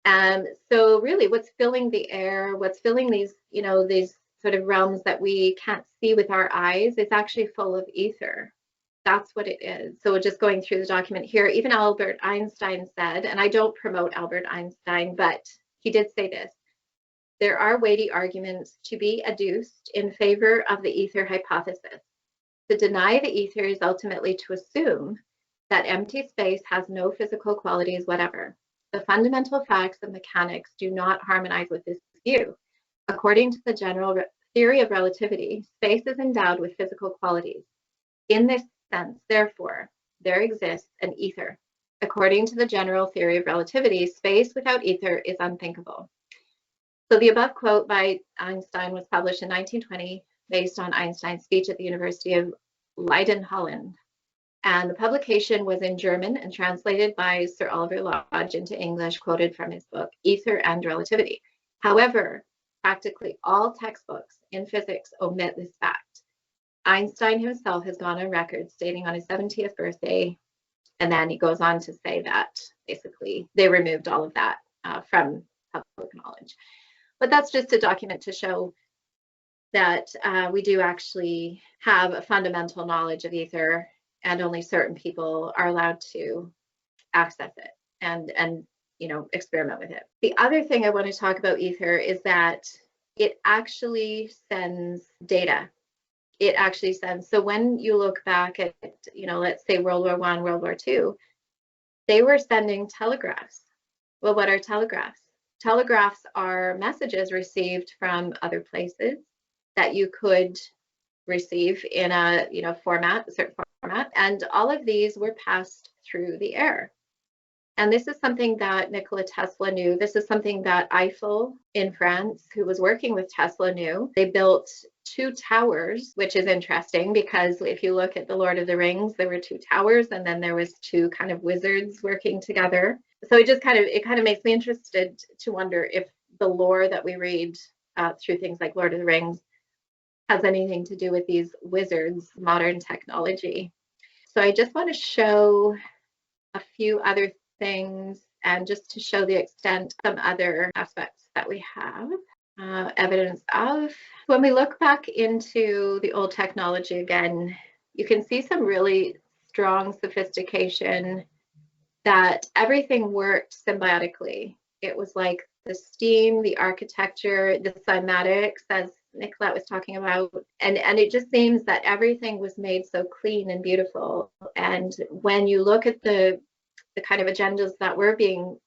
And so really what's filling the air, what's filling these, these sort of realms that we can't see with our eyes is actually full of ether. That's what it is. So just going through the document here, even Albert Einstein said, and I don't promote Albert Einstein, but he did say this: there are weighty arguments to be adduced in favor of the ether hypothesis. To deny the ether is ultimately to assume that empty space has no physical qualities whatever. The fundamental facts of mechanics do not harmonize with this view. According to the general theory of relativity, space is endowed with physical qualities. In this sense, therefore, there exists an ether. According to the general theory of relativity, space without ether is unthinkable. So the above quote by Einstein was published in 1920 based on Einstein's speech at the University of Leiden, Holland. And the publication was in German and translated by Sir Oliver Lodge into English, quoted from his book, Ether and Relativity. However, practically all textbooks in physics omit this fact. Einstein himself has gone on record stating on his 70th birthday, and then he goes on to say that basically they removed all of that from public knowledge. But that's just a document to show that we do actually have a fundamental knowledge of ether, and only certain people are allowed to access it and experiment with it. The other thing I want to talk about ether is that it actually sends data. It actually sends. So when you look back at, let's say World War I, World War II, they were sending telegraphs. Well, what are telegraphs? Telegraphs are messages received from other places that you could receive in a certain format, and all of these were passed through the air. And this is something that Nikola Tesla knew. This is something that Eiffel in France, who was working with Tesla, knew. They built 2 towers, which is interesting because if you look at the Lord of the Rings, there were 2 towers, and then there was 2 kind of wizards working together. So it kind of makes me interested to wonder if the lore that we read through things like Lord of the Rings has anything to do with these wizards, modern technology. So I just want to show a few other things and just to show the extent some other aspects that we have evidence of. When we look back into the old technology again, you can see some really strong sophistication, that everything worked symbiotically. It was like the steam, the architecture, the cymatics, as Nicolette was talking about, and it just seems that everything was made so clean and beautiful. And when you look at the kind of agendas that we're being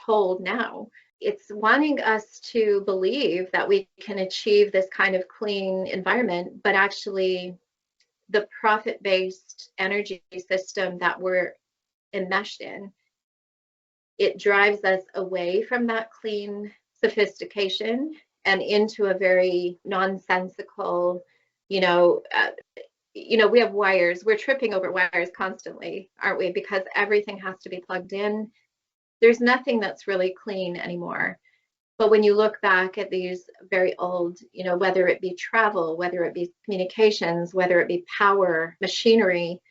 told now, it's wanting us to believe that we can achieve this kind of clean environment, but actually the profit-based energy system that we're enmeshed in, it drives us away from that clean sophistication and into a very nonsensical, we have wires. We're tripping over wires constantly, aren't we? Because everything has to be plugged in. There's nothing that's really clean anymore. But when you look back at these very old, whether it be travel, whether it be communications, whether it be power, machinery,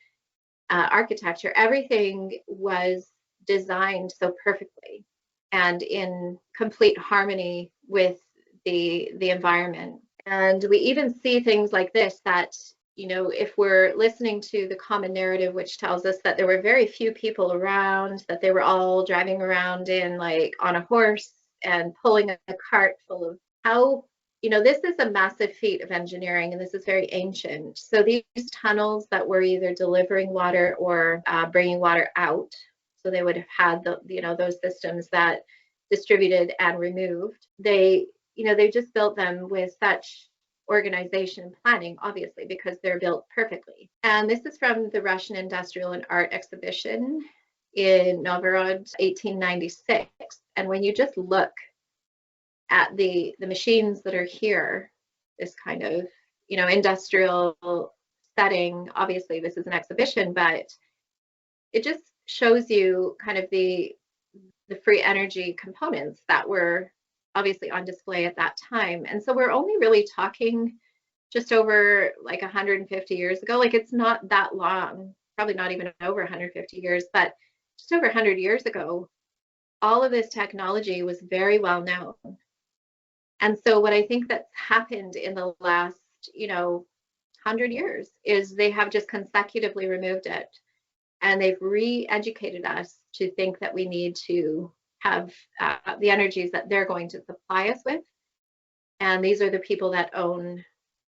architecture, everything was designed so perfectly and in complete harmony with the environment. And we even see things like this, that if we're listening to the common narrative, which tells us that there were very few people around, that they were all driving around in on a horse and pulling a cart full of how this is a massive feat of engineering, and this is very ancient. So these tunnels that were either delivering water or bringing water out, so they would have had those systems that distributed and removed. They just built them with such organization and planning, obviously, because they're built perfectly. And this is from the Russian Industrial and Art Exhibition in Novgorod, 1896. And when you just look at the machines that are here, this kind of industrial setting, obviously this is an exhibition, but it just shows you kind of the free energy components that were obviously on display at that time. And so we're only really talking just over like 150 years ago. Like it's not that long, probably not even over 150 years, but just over 100 years ago, all of this technology was very well known. And so what I think that's happened in the last, 100 years is they have just consecutively removed it, and they've re-educated us to think that we need to have the energies that they're going to supply us with. And these are the people that own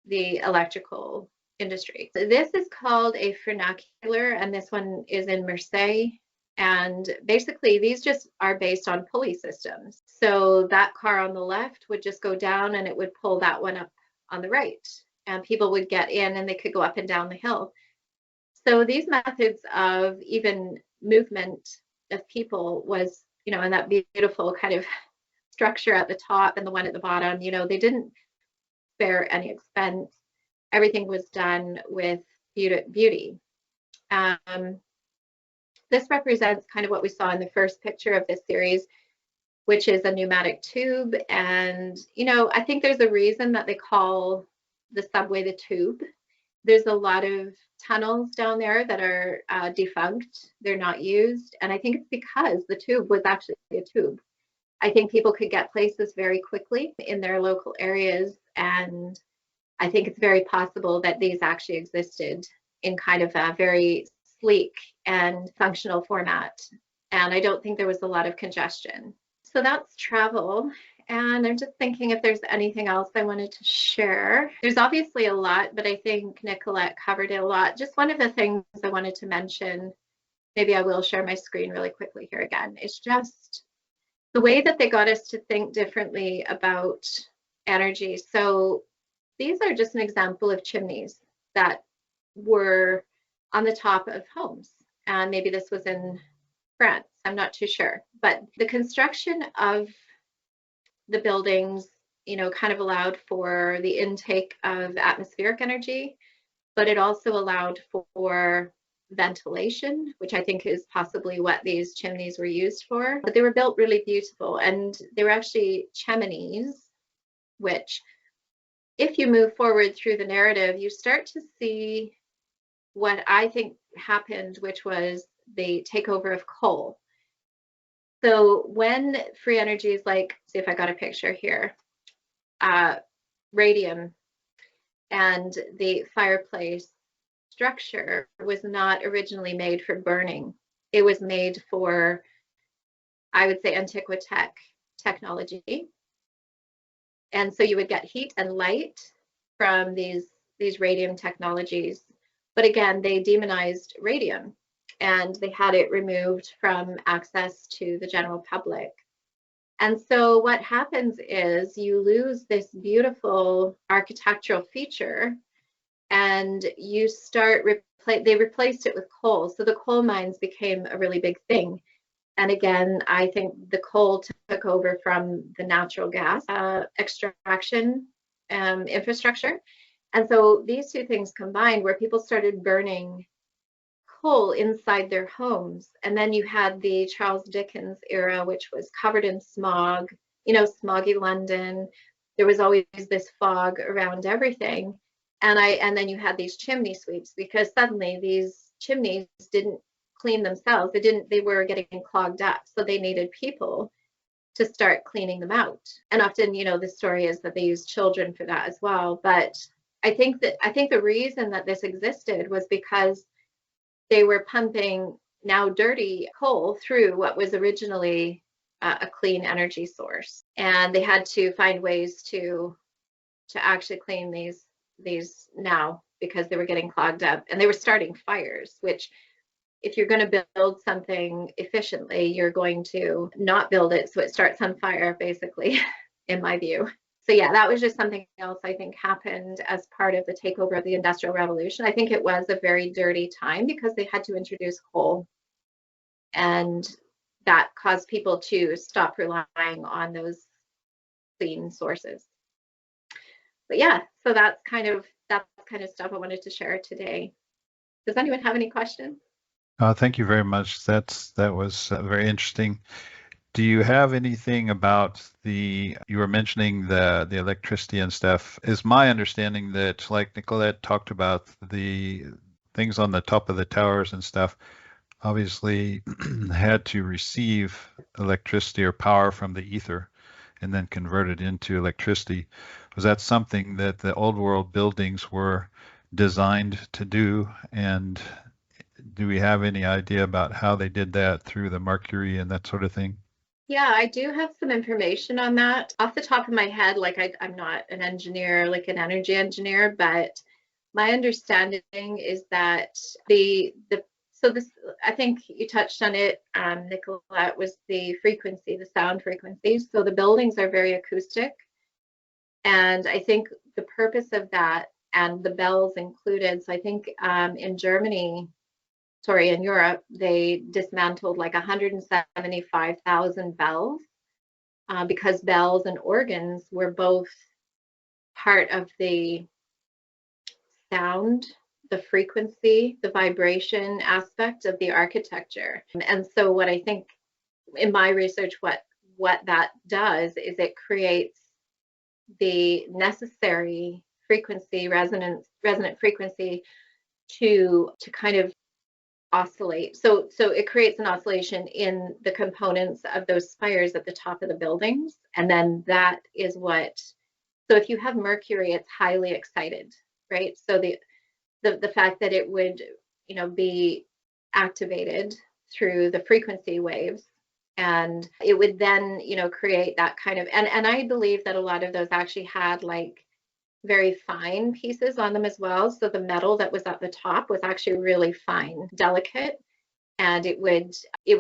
the electrical industry. So this is called a funicular, and this one is in Marseille. And basically, these just are based on pulley systems. So that car on the left would just go down and it would pull that one up on the right. And people would get in and they could go up and down the hill. So these methods of even movement of people was, and that beautiful kind of structure at the top and the one at the bottom, they didn't spare any expense. Everything was done with beauty. This represents kind of what we saw in the first picture of this series, which is a pneumatic tube. And, I think there's a reason that they call the subway the tube. There's a lot of tunnels down there that are defunct. They're not used. And I think it's because the tube was actually a tube. I think people could get places very quickly in their local areas. And I think it's very possible that these actually existed in kind of a very sleek and functional format. And I don't think there was a lot of congestion. So that's travel. And I'm just thinking if there's anything else I wanted to share. There's obviously a lot, but I think Nicolette covered it a lot. Just one of the things I wanted to mention, maybe I will share my screen really quickly here again, is just the way that they got us to think differently about energy. So these are just an example of chimneys that were on the top of homes. And maybe this was in France, I'm not too sure. But the construction of the buildings, kind of allowed for the intake of atmospheric energy, but it also allowed for ventilation, which I think is possibly what these chimneys were used for. But they were built really beautiful, and they were actually chimneys, which if you move forward through the narrative, you start to see what I think happened, which was the takeover of coal. So when free energies like, see if I got a picture here, radium and the fireplace structure was not originally made for burning. It was made for, I would say, antiquitech technology. And so you would get heat and light from these radium technologies. But again, they demonized radium and they had it removed from access to the general public. And so what happens is you lose this beautiful architectural feature, and you start, they replaced it with coal. So the coal mines became a really big thing. And again, I think the coal took over from the natural gas extraction infrastructure. And so these two things combined, where people started burning coal inside their homes. And then you had the Charles Dickens era, which was covered in smog, smoggy London. There was always this fog around everything. And then you had these chimney sweeps, because suddenly these chimneys didn't clean themselves. They were getting clogged up. So they needed people to start cleaning them out. And often, the story is that they used children for that as well. But I think the reason that this existed was because they were pumping now dirty coal through what was originally a clean energy source. And they had to find ways to actually clean these now, because they were getting clogged up and they were starting fires, which if you're going to build something efficiently, you're going to not build it so it starts on fire, basically, in my view. So yeah, that was just something else I think happened as part of the takeover of the Industrial Revolution. I think it was a very dirty time because they had to introduce coal, and that caused people to stop relying on those clean sources. But yeah, so that's kind of stuff I wanted to share today. Does anyone have any questions? Thank you very much. That was very interesting. Do you have anything about you were mentioning the electricity and stuff? Is my understanding that, like Nicolette talked about, the things on the top of the towers and stuff obviously had to receive electricity or power from the ether and then convert it into electricity. Was that something that the old world buildings were designed to do? And do we have any idea about how they did that through the mercury and that sort of thing? Yeah, I do have some information on that. Off the top of my head, like I'm not an engineer, like an energy engineer, but my understanding is that so this, I think you touched on it, Nicolette, was the frequency, the sound frequency. So the buildings are very acoustic. And I think the purpose of that, and the bells included, so I think in in Europe, they dismantled like 175,000 bells because bells and organs were both part of the sound, the frequency, the vibration aspect of the architecture. And so what I think in my research, what that does is it creates the necessary frequency, resonant frequency to kind of oscillate. So it creates an oscillation in the components of those spires at the top of the buildings. And then that is so if you have mercury, it's highly excited, right? So the fact that it would, be activated through the frequency waves, and it would then, create that kind of, and I believe that a lot of those actually had like very fine pieces on them as well. So the metal that was at the top was actually really fine, delicate, and it would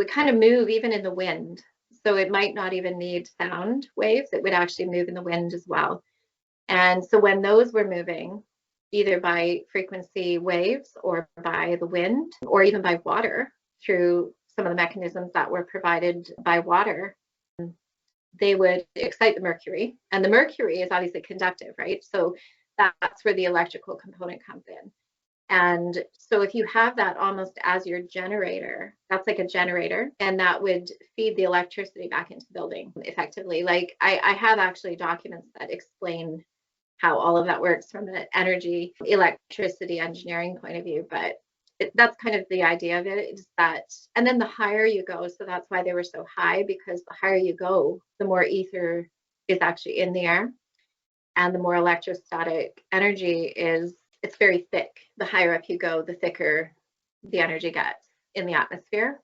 kind of move even in the wind. So it might not even need sound waves. It would actually move in the wind as well. And so when those were moving, either by frequency waves or by the wind or even by water through some of the mechanisms that were provided by water, they would excite the mercury, and the mercury is obviously conductive, right? So that's where the electrical component comes in. And so if you have that almost as your generator, that's like a generator, and that would feed the electricity back into the building effectively. Like I have actually documents that explain how all of that works from an energy, electricity engineering point of view, but that's kind of the idea of it, is that, and then the higher you go, so that's why they were so high, because the higher you go, the more ether is actually in the air, and the more electrostatic energy is, it's very thick. The higher up you go, the thicker the energy gets in the atmosphere.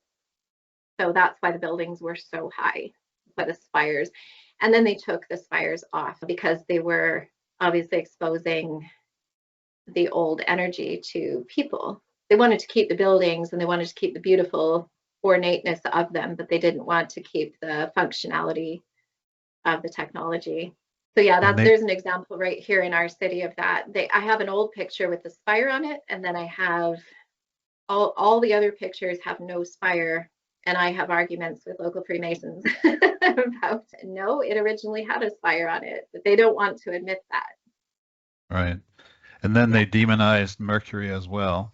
So that's why the buildings were so high, by the spires. And then they took the spires off because they were obviously exposing the old energy to people. They wanted to keep the buildings and they wanted to keep the beautiful ornateness of them, but they didn't want to keep the functionality of the technology. So yeah, there's an example right here in our city of that. I have an old picture with the spire on it, and then I have all the other pictures have no spire, and I have arguments with local Freemasons about, no, it originally had a spire on it, but they don't want to admit that. Right. And then they demonized mercury as well.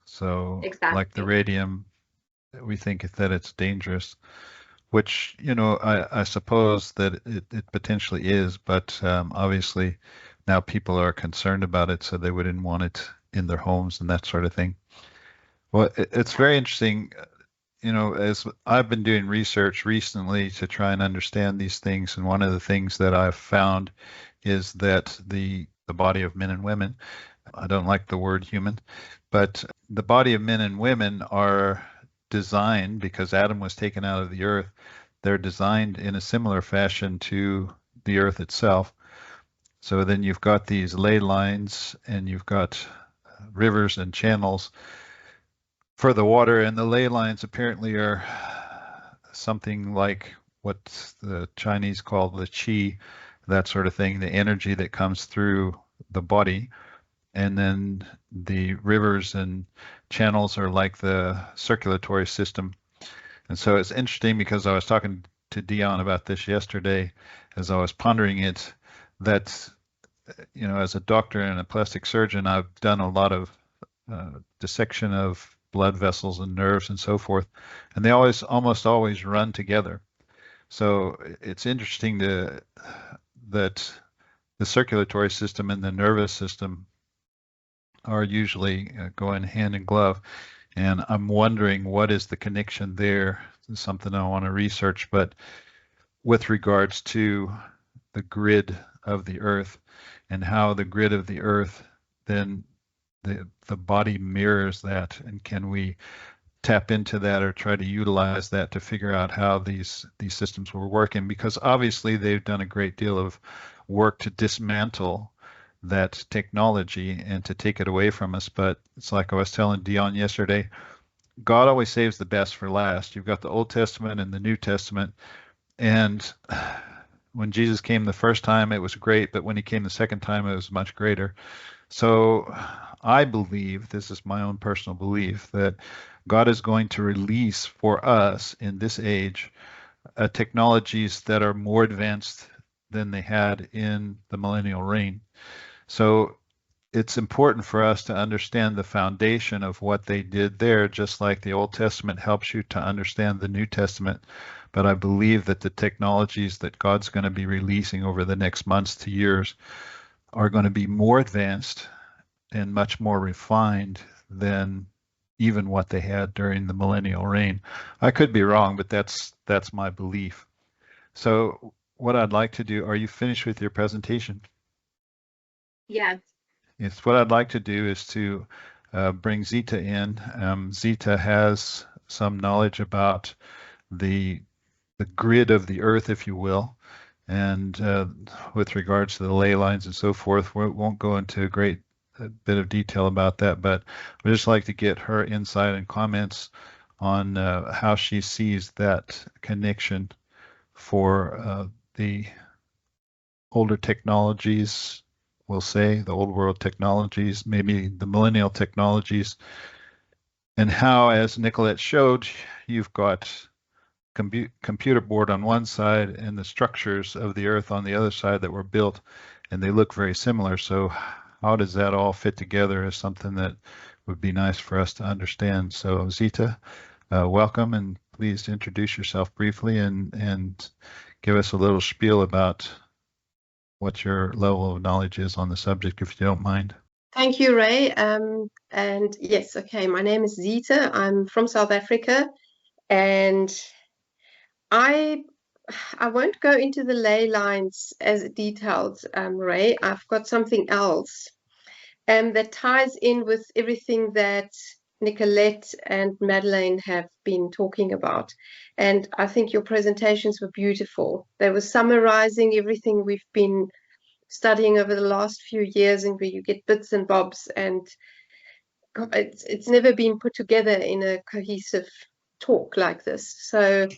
So exactly. Like the radium, we think that it's dangerous, which, I suppose that it potentially is, but obviously now people are concerned about it, so they wouldn't want it in their homes and that sort of thing. Well, it's very interesting, as I've been doing research recently to try and understand these things, and one of the things that I've found is that the body of men and women, I don't like the word human, but the body of men and women are designed, because Adam was taken out of the earth, they're designed in a similar fashion to the earth itself. So then you've got these ley lines and you've got rivers and channels for the water, and the ley lines apparently are something like what the Chinese call the qi, that sort of thing, the energy that comes through the body. And then the rivers and channels are like the circulatory system. And so it's interesting, because I was talking to Dion about this yesterday as I was pondering it, that, as a doctor and a plastic surgeon, I've done a lot of dissection of blood vessels and nerves and so forth, and they almost always run together. So it's interesting that the circulatory system and the nervous system are usually going hand in glove. And I'm wondering what is the connection there. It's something I want to research, but with regards to the grid of the earth and how the grid of the earth, then the body mirrors that, and can we tap into that or try to utilize that to figure out how these systems were working? Because obviously they've done a great deal of work to dismantle that technology and to take it away from us. But it's like I was telling Dion yesterday, God always saves the best for last. You've got the Old Testament and the New Testament, and when Jesus came the first time, it was great, but when he came the second time, it was much greater. So I believe, this is my own personal belief, that God is going to release for us in this age technologies that are more advanced than they had in the millennial reign. So it's important for us to understand the foundation of what they did there, just like the Old Testament helps you to understand the New Testament. But I believe that the technologies that God's going to be releasing over the next months to years are going to be more advanced and much more refined than even what they had during the millennial reign. I could be wrong, but that's my belief. So what I'd like to do, are you finished with your presentation? Yes. Yes, what I'd like to do is to bring Zita in. Zita has some knowledge about the grid of the earth, if you will, and with regards to the ley lines and so forth. We won't go into a great bit of detail about that, but I'd just like to get her insight and comments on how she sees that connection for the older technologies, we'll say, the old world technologies, maybe the millennial technologies, and how, as Nicolette showed, you've got computer board on one side and the structures of the earth on the other side that were built, and they look very similar. So how does that all fit together is something that would be nice for us to understand. So Zita, welcome, and please introduce yourself briefly and give us a little spiel about what your level of knowledge is on the subject, if you don't mind. Thank you, Ray. And yes, okay, my name is Zita. I'm from South Africa, and I won't go into the ley lines as detailed, Ray. I've got something else that ties in with everything that Nicolette and Madeleine have been talking about. And I think your presentations were beautiful. They were summarizing everything we've been studying over the last few years, and where you get bits and bobs, and it's never been put together in a cohesive talk like this. So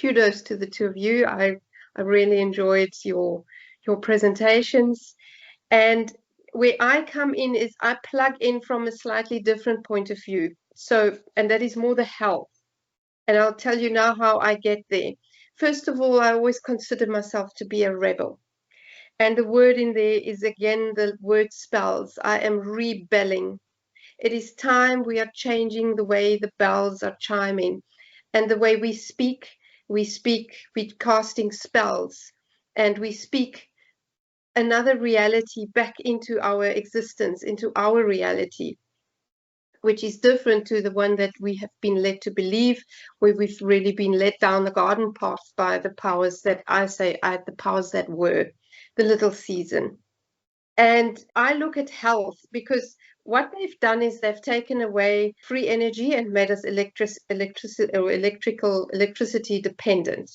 kudos to the two of you. I really enjoyed your presentations. And where I come in is I plug in from a slightly different point of view. So, and that is more the health. And I'll tell you now how I get there. First of all, I always consider myself to be a rebel. And the word in there is, again, the word spells. I am rebelling. It is time we are changing the way the bells are chiming. And the way we speak, we're casting spells. And we speak another reality back into our existence, into our reality, which is different to the one that we have been led to believe, where we've really been led down the garden path by the powers that the powers that were, the little season. And I look at health because what they've done is they've taken away free energy and made us electricity dependent.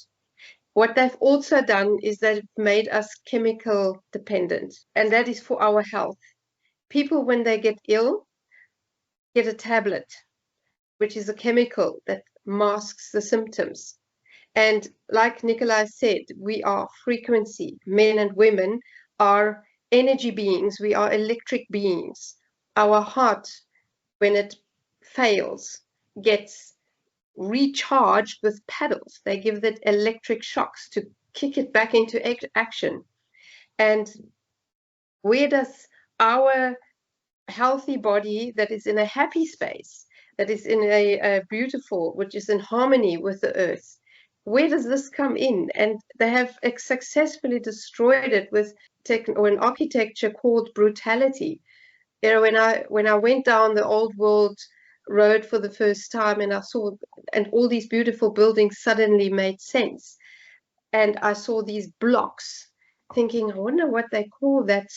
What they've also done is they've made us chemical dependent, and that is for our health. People, when they get ill, get a tablet, which is a chemical that masks the symptoms. And like Nikolai said, we are frequency. Men and women are energy beings. We are electric beings. Our heart, when it fails, gets recharged with pedals. They give that electric shocks to kick it back into action. And where does our healthy body that is in a happy space, that is in a beautiful, which is in harmony with the earth, where does this come in? And they have successfully destroyed it with an architecture called brutality. You know, when I went down the old world road for the first time, and I saw, and all these beautiful buildings suddenly made sense. And I saw these blocks, thinking, I wonder what they call that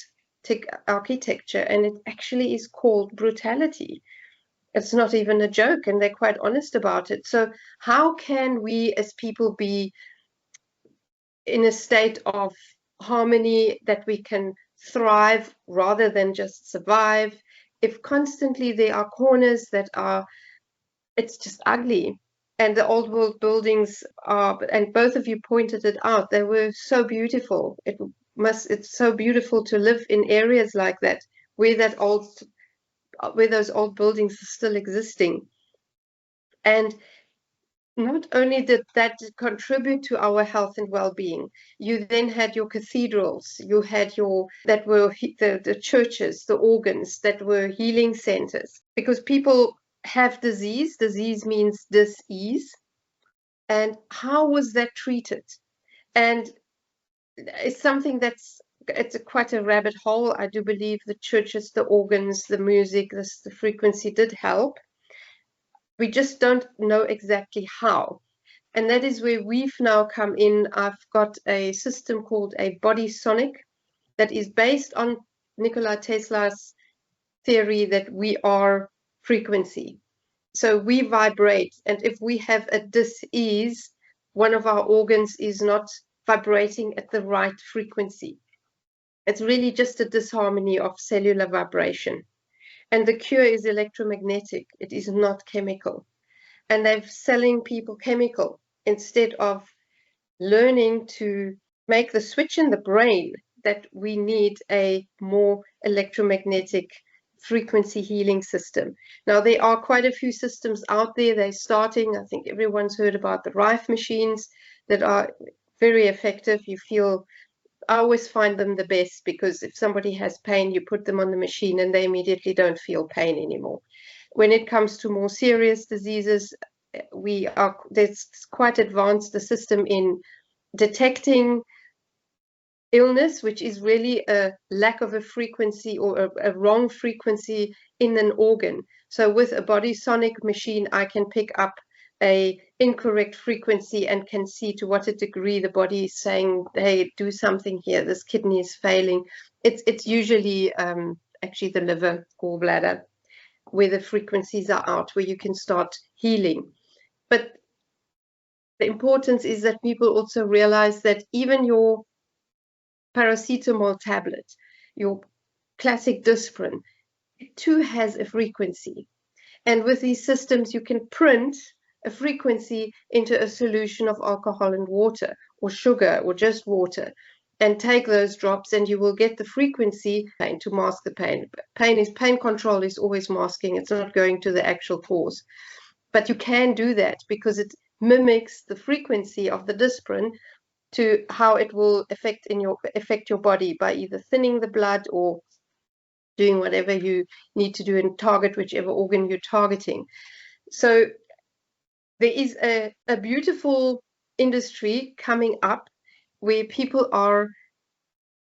architecture. And it actually is called brutality. It's not even a joke, and they're quite honest about it. So how can we as people be in a state of harmony, that we can thrive rather than just survive, if constantly there are corners that are, it's just ugly? And the old world buildings are, and both of you pointed it out, they were so beautiful. It's so beautiful to live in areas like that, where those old buildings are still existing. And not only did that contribute to our health and well-being, you then had your cathedrals, you had that were the churches, the organs that were healing centers, because people have disease. Disease means dis-ease. And how was that treated? And it's something it's quite a rabbit hole. I do believe the churches, the organs, the music, the frequency did help. We just don't know exactly how. And that is where we've now come in. I've got a system called a body sonic that is based on Nikola Tesla's theory that we are frequency. So we vibrate. And if we have a dis-ease, one of our organs is not vibrating at the right frequency. It's really just a disharmony of cellular vibration. And the cure is electromagnetic. It is not chemical. And they're selling people chemical instead of learning to make the switch in the brain that we need a more electromagnetic frequency healing system. Now, there are quite a few systems out there. They're starting. I think everyone's heard about the Rife machines that are very effective. I always find them the best, because if somebody has pain, you put them on the machine and they immediately don't feel pain anymore. When it comes to more serious diseases, there's quite advanced the system in detecting illness, which is really a lack of a frequency or a wrong frequency in an organ. So with a body sonic machine, I can pick up a incorrect frequency and can see to what a degree the body is saying, hey, do something here, this kidney is failing. It's usually actually the liver, gallbladder, where the frequencies are out, where you can start healing. But the importance is that people also realize that even your paracetamol tablet, your classic Disprin, it too has a frequency. And with these systems, you can print a frequency into a solution of alcohol and water, or sugar, or just water, and take those drops, and you will get the frequency to mask the pain. Pain control is always masking. It's not going to the actual cause. But you can do that because it mimics the frequency of the Disprin to how it will affect your body by either thinning the blood or doing whatever you need to do and target whichever organ you're targeting. So there is a beautiful industry coming up where people are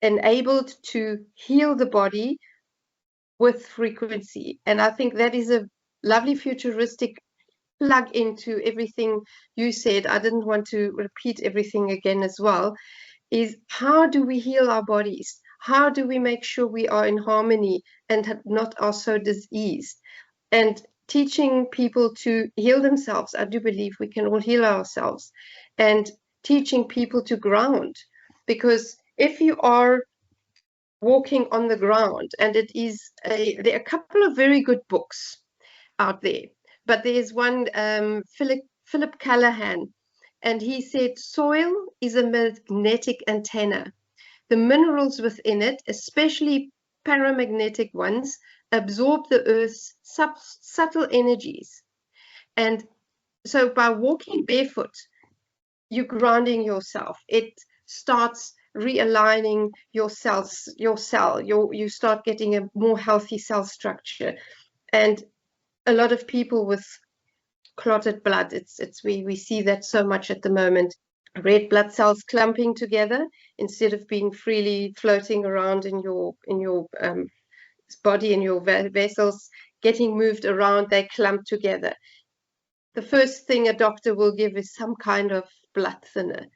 enabled to heal the body with frequency. And I think that is a lovely futuristic plug into everything you said. I didn't want to repeat everything again as well. Is how do we heal our bodies? How do we make sure we are in harmony and not are so diseased? And teaching people to heal themselves. I do believe we can all heal ourselves. And teaching people to ground. Because if you are walking on the ground, and there are a couple of very good books out there, but there's one, Philip Callahan, and he said, soil is a magnetic antenna. The minerals within it, especially paramagnetic ones, absorb the Earth's subtle energies. And so by walking barefoot, you're grounding yourself. It starts realigning your cells, you start getting a more healthy cell structure. And a lot of people with clotted blood. We see that so much at the moment. Red blood cells clumping together instead of being freely floating around in your body, in your vessels, getting moved around, they clump together. The first thing a doctor will give is some kind of blood thinner.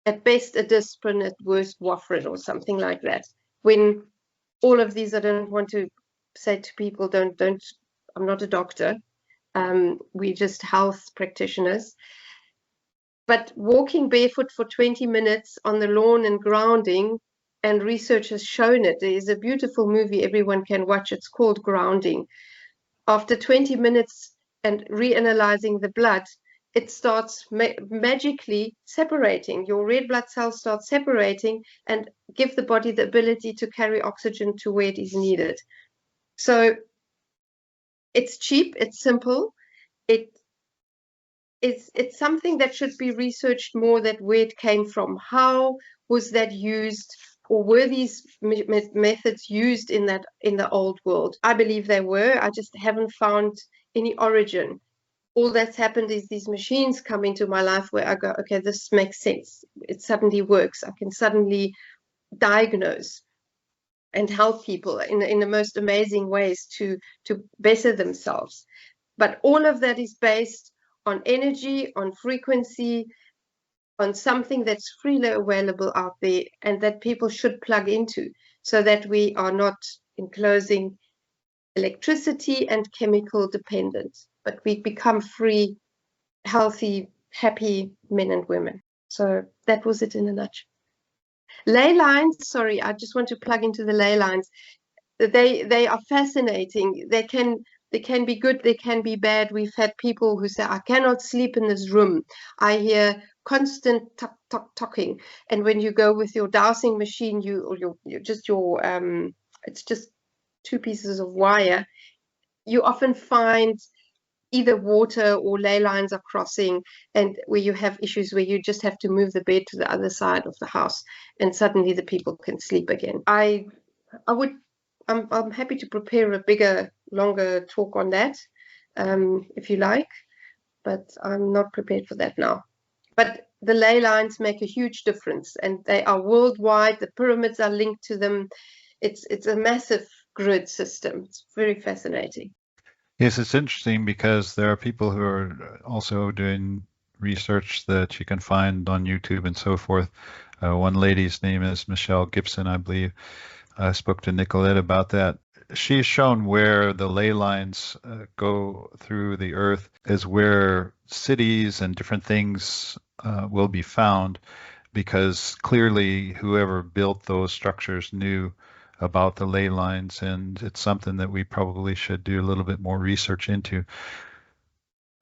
At best, a Disprin, at worst, Warfarin or something like that. When all of these, I don't want to say to people, don't, I'm not a doctor. We're just health practitioners. But walking barefoot for 20 minutes on the lawn and grounding, and research has shown it. There is a beautiful movie everyone can watch. It's called Grounding. After 20 minutes and reanalyzing the blood, it starts magically separating. Your red blood cells start separating and give the body the ability to carry oxygen to where it is needed. So it's cheap, it's simple, it's something that should be researched more, that where it came from, how was that used, or were these methods used in the old world? I believe they were. I just haven't found any origin. All that's happened is these machines come into my life where I go, okay, this makes sense. It suddenly works. I can suddenly diagnose and help people in the most amazing ways to better themselves. But all of that is based on energy, on frequency, on something that's freely available out there and that people should plug into, so that we are not enclosing electricity and chemical dependent, but we become free, healthy, happy men and women. So that was it in a nutshell. Ley lines, sorry, I just want to plug into the ley lines. They are fascinating. They can be good, they can be bad. We've had people who say, I cannot sleep in this room. I hear constant tuck, tuck, tucking. And when you go with your dowsing machine, it's just 2 pieces of wire, you often find either water or ley lines are crossing, and where you have issues where you just have to move the bed to the other side of the house and suddenly the people can sleep again. I'm happy to prepare a bigger, longer talk on that, if you like, but I'm not prepared for that now. But the ley lines make a huge difference, and they are worldwide. The pyramids are linked to them. It's a massive grid system. It's very fascinating. Yes, it's interesting because there are people who are also doing research that you can find on YouTube and so forth. One lady's name is Michelle Gibson, I believe. I spoke to Nicolette about that. She's shown where the ley lines go through the earth is where cities and different things will be found, because clearly whoever built those structures knew about the ley lines, and it's something that we probably should do a little bit more research into.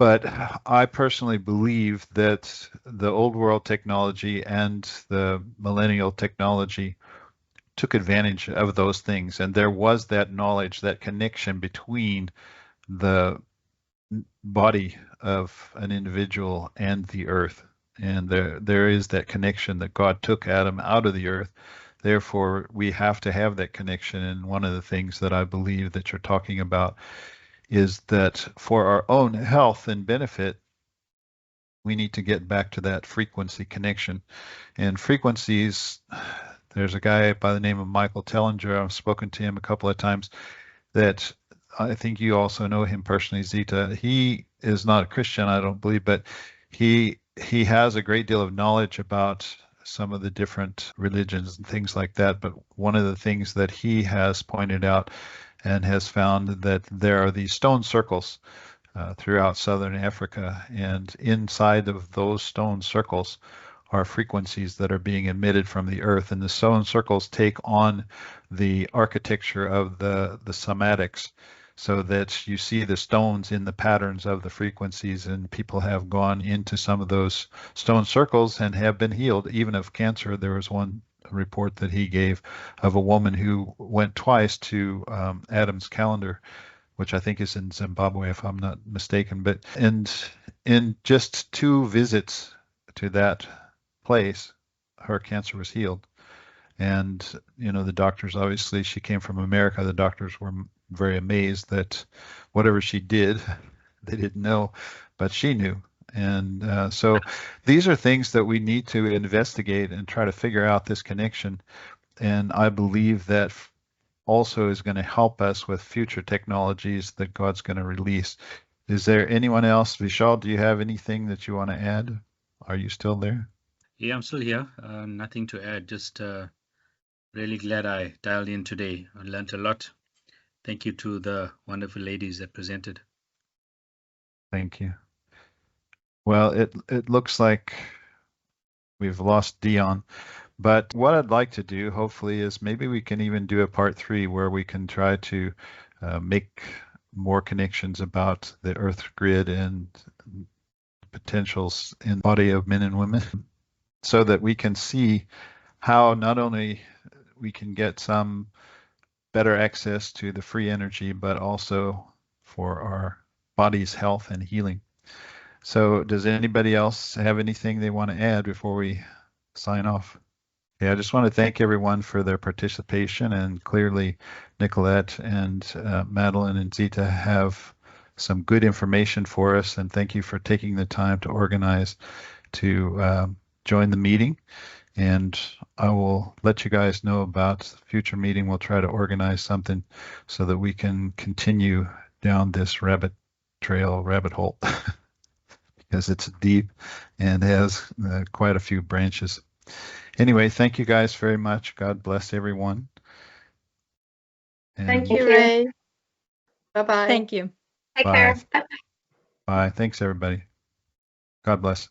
But I personally believe that the old world technology and the millennial technology took advantage of those things, and there was that knowledge, that connection between the body of an individual and the earth, and there is that connection that God took Adam out of the earth. Therefore, we have to have that connection. And one of the things that I believe that you're talking about is that for our own health and benefit, we need to get back to that frequency connection. And frequencies, there's a guy by the name of Michael Tellinger, I've spoken to him a couple of times, that I think you also know him personally, Zita. He is not a Christian, I don't believe, but he has a great deal of knowledge about some of the different religions and things like that. But one of the things that he has pointed out and has found that there are these stone circles throughout southern Africa, and inside of those stone circles are frequencies that are being emitted from the earth, and the stone circles take on the architecture of the cymatics, so that you see the stones in the patterns of the frequencies, and people have gone into some of those stone circles and have been healed, even of cancer. There was one report that he gave of a woman who went twice to Adam's calendar, which I think is in Zimbabwe, if I'm not mistaken. But in just 2 visits to that place, her cancer was healed. And, you know, the doctors, obviously, she came from America. The doctors were very amazed that whatever she did they didn't know, but she knew. And so these are things that we need to investigate and try to figure out this connection. And I believe that also is going to help us with future technologies that God's going to release. Is there anyone else? Vishal, do you have anything that you want to add? Are you still there? Yeah, I'm still here. Nothing to add. Just really glad I dialed in today. I learned a lot. Thank you to the wonderful ladies that presented. Thank you. Well, it looks like we've lost Dion, but what I'd like to do, hopefully, is maybe we can even do a part 3 where we can try to make more connections about the Earth grid and potentials in the body of men and women, so that we can see how not only we can get some better access to the free energy, but also for our body's health and healing. So does anybody else have anything they want to add before we sign off? Yeah, I just want to thank everyone for their participation, and clearly Nicolette and Madeline and Zita have some good information for us, and thank you for taking the time to organize to join the meeting. And I will let you guys know about the future meeting. We'll try to organize something so that we can continue down this rabbit hole, because it's deep and has quite a few branches. Anyway, thank you guys very much. God bless everyone. Thank you, Ray. Bye-bye. Thank you. Take Bye. care. Bye. Bye. Thanks, everybody. God bless.